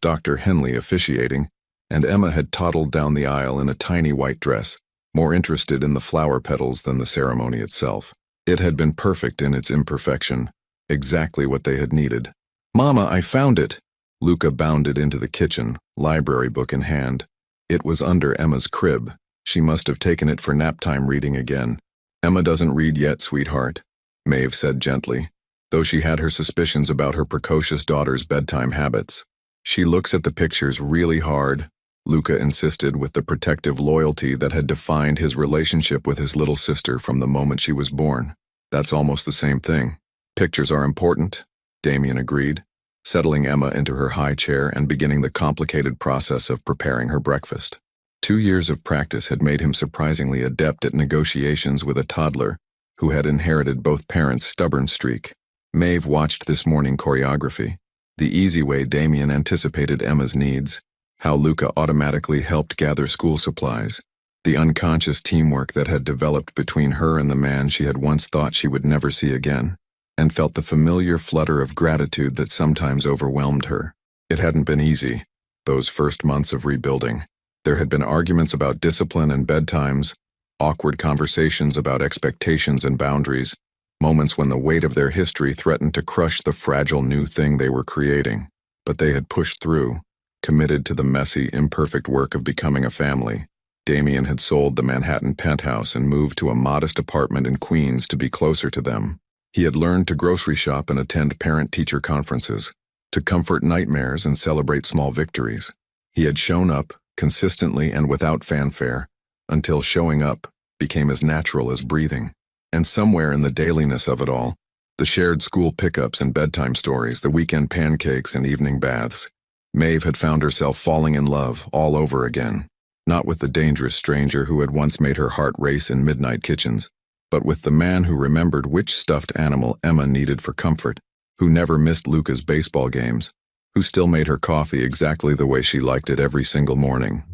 Dr. Henley officiating, and Emma had toddled down the aisle in a tiny white dress, more interested in the flower petals than the ceremony itself. It had been perfect in its imperfection, exactly what they had needed. "Mama, I found it!" Luca bounded into the kitchen, library book in hand. It was under Emma's crib. She must have taken it for nap-time reading again. "Emma doesn't read yet, sweetheart," Maeve said gently, though she had her suspicions about her precocious daughter's bedtime habits. "She looks at the pictures really hard," Luca insisted with the protective loyalty that had defined his relationship with his little sister from the moment she was born. "That's almost the same thing." "Pictures are important," Damien agreed, settling Emma into her high chair and beginning the complicated process of preparing her breakfast. 2 years of practice had made him surprisingly adept at negotiations with a toddler who had inherited both parents' stubborn streak. Maeve watched this morning choreography, the easy way Damien anticipated Emma's needs, how Luca automatically helped gather school supplies, the unconscious teamwork that had developed between her and the man she had once thought she would never see again, and felt the familiar flutter of gratitude that sometimes overwhelmed her. It hadn't been easy, those first months of rebuilding. There had been arguments about discipline and bedtimes, awkward conversations about expectations and boundaries, moments when the weight of their history threatened to crush the fragile new thing they were creating. But they had pushed through, committed to the messy, imperfect work of becoming a family. Damien had sold the Manhattan penthouse and moved to a modest apartment in Queens to be closer to them. He had learned to grocery shop and attend parent-teacher conferences, to comfort nightmares and celebrate small victories. He had shown up, consistently and without fanfare, until showing up became as natural as breathing. And somewhere in the dailiness of it all, the shared school pickups and bedtime stories, the weekend pancakes and evening baths, Maeve had found herself falling in love all over again, not with the dangerous stranger who had once made her heart race in midnight kitchens, but with the man who remembered which stuffed animal Emma needed for comfort, who never missed Luca's baseball games, who still made her coffee exactly the way she liked it every single morning.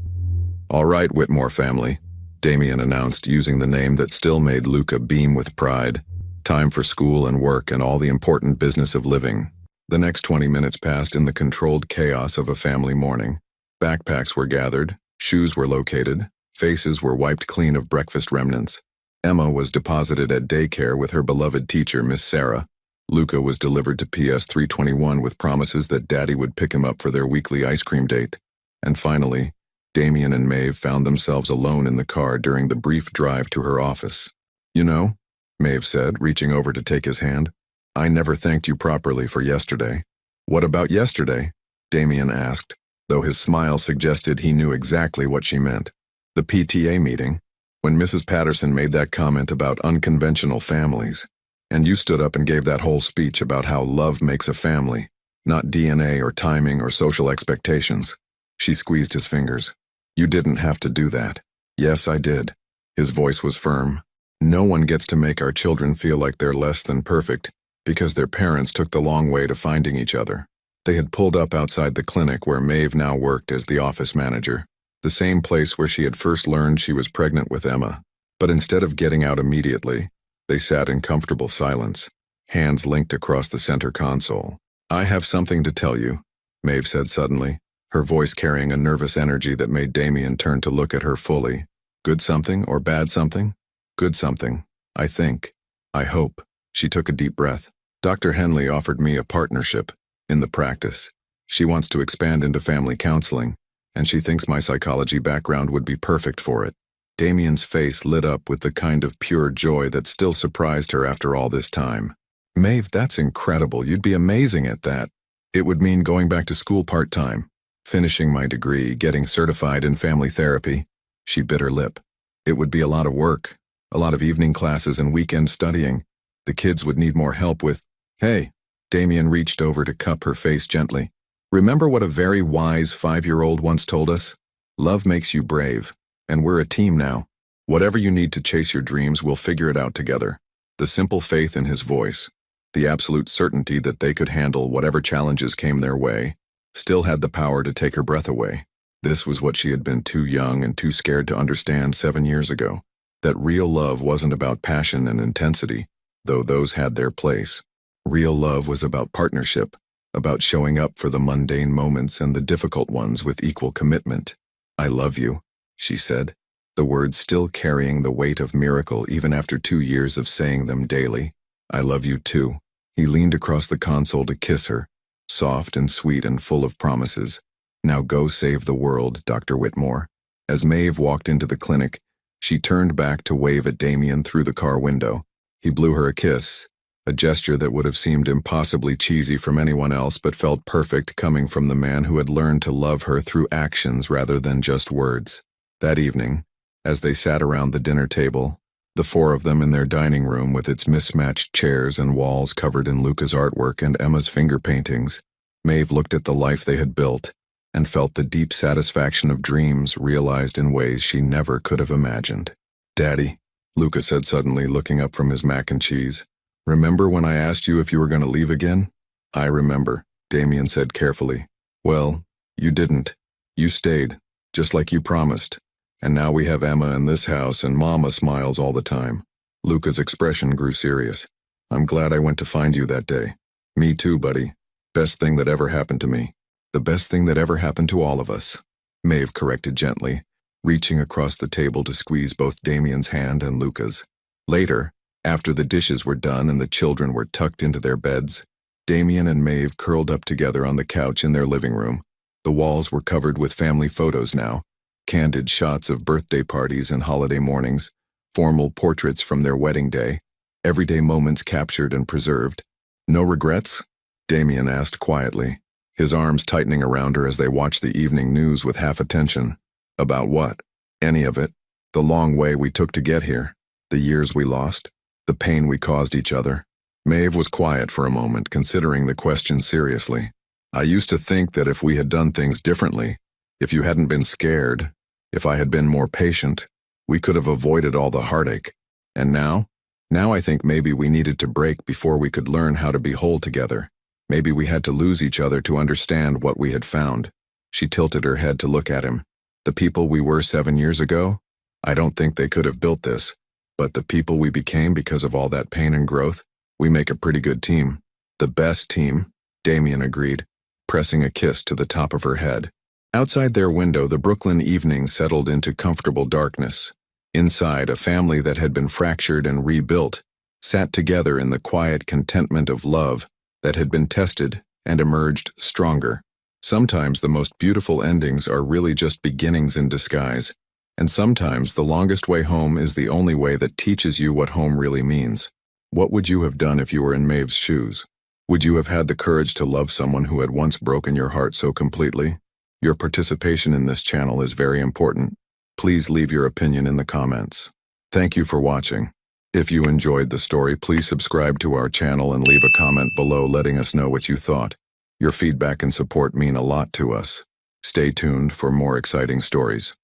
"All right, Whitmore family," Damien announced, using the name that still made Luca beam with pride. "Time for school and work and all the important business of living." The next 20 minutes passed in the controlled chaos of a family morning. Backpacks were gathered, shoes were located, faces were wiped clean of breakfast remnants. Emma was deposited at daycare with her beloved teacher, Miss Sarah. Luca was delivered to PS 321 with promises that Daddy would pick him up for their weekly ice cream date. And finally, Damien and Maeve found themselves alone in the car during the brief drive to her office. "You know," Maeve said, reaching over to take his hand, "I never thanked you properly for yesterday." "What about yesterday?" Damien asked, though his smile suggested he knew exactly what she meant. "The PTA meeting, when Mrs. Patterson made that comment about unconventional families, and you stood up and gave that whole speech about how love makes a family, not DNA or timing or social expectations." She squeezed his fingers. "You didn't have to do that." "Yes, I did." His voice was firm. "No one gets to make our children feel like they're less than perfect because their parents took the long way to finding each other." They had pulled up outside the clinic where Maeve now worked as the office manager, the same place where she had first learned she was pregnant with Emma. But instead of getting out immediately, they sat in comfortable silence, hands linked across the center console. "I have something to tell you," Maeve said suddenly, her voice carrying a nervous energy that made Damien turn to look at her fully. "Good something or bad something?" "Good something, I think. I hope." She took a deep breath. "Dr. Henley offered me a partnership in the practice. She wants to expand into family counseling, and she thinks my psychology background would be perfect for it." Damien's face lit up with the kind of pure joy that still surprised her after all this time. "Maeve, that's incredible. You'd be amazing at that." "It would mean going back to school part-time, finishing my degree, getting certified in family therapy." She bit her lip. "It would be a lot of work, a lot of evening classes and weekend studying. The kids would need more help with—" "Hey," Damien reached over to cup her face gently. "Remember what a very wise 5-year-old once told us? Love makes you brave, and we're a team now. Whatever you need to chase your dreams, we'll figure it out together." The simple faith in his voice, the absolute certainty that they could handle whatever challenges came their way, still had the power to take her breath away. This was what she had been too young and too scared to understand 7 years ago. That real love wasn't about passion and intensity, though those had their place. Real love was about partnership, about showing up for the mundane moments and the difficult ones with equal commitment. "I love you," she said, the words still carrying the weight of miracle even after 2 years of saying them daily. "I love you too." He leaned across the console to kiss her, soft and sweet and full of promises. "Now go save the world, Dr. Whitmore." As Maeve walked into the clinic, she turned back to wave at Damien through the car window. He blew her a kiss, a gesture that would have seemed impossibly cheesy from anyone else but felt perfect coming from the man who had learned to love her through actions rather than just words. That evening, as they sat around the dinner table, the 4 of them in their dining room with its mismatched chairs and walls covered in Luca's artwork and Emma's finger paintings, Maeve looked at the life they had built and felt the deep satisfaction of dreams realized in ways she never could have imagined. "Daddy," Luca said suddenly, looking up from his mac and cheese, "remember when I asked you if you were going to leave again?" "I remember," Damien said carefully. "Well, you didn't. You stayed, just like you promised. And now we have Emma in this house and Mama smiles all the time." Luca's expression grew serious. "I'm glad I went to find you that day." "Me too, buddy. Best thing that ever happened to me. The best thing that ever happened to all of us," Maeve corrected gently, reaching across the table to squeeze both Damien's hand and Luca's. Later, after the dishes were done and the children were tucked into their beds, Damien and Maeve curled up together on the couch in their living room. The walls were covered with family photos now, candid shots of birthday parties and holiday mornings, formal portraits from their wedding day, everyday moments captured and preserved. "No regrets?" Damien asked quietly, his arms tightening around her as they watched the evening news with half attention. "About what?" "Any of it. The long way we took to get here, the years we lost, the pain we caused each other." Maeve was quiet for a moment, considering the question seriously. "I used to think that if we had done things differently, if you hadn't been scared, if I had been more patient, we could have avoided all the heartache. And now? Now I think maybe we needed to break before we could learn how to be whole together. Maybe we had to lose each other to understand what we had found." She tilted her head to look at him. "The people we were 7 years ago? I don't think they could have built this. But the people we became because of all that pain and growth, we make a pretty good team." "The best team," Damien agreed, pressing a kiss to the top of her head. Outside their window, the Brooklyn evening settled into comfortable darkness. Inside, a family that had been fractured and rebuilt sat together in the quiet contentment of love that had been tested and emerged stronger. Sometimes the most beautiful endings are really just beginnings in disguise, and sometimes the longest way home is the only way that teaches you what home really means. What would you have done if you were in Maeve's shoes? Would you have had the courage to love someone who had once broken your heart so completely? Your participation in this channel is very important. Please leave your opinion in the comments. Thank you for watching. If you enjoyed the story, please subscribe to our channel and leave a comment below letting us know what you thought. Your feedback and support mean a lot to us. Stay tuned for more exciting stories.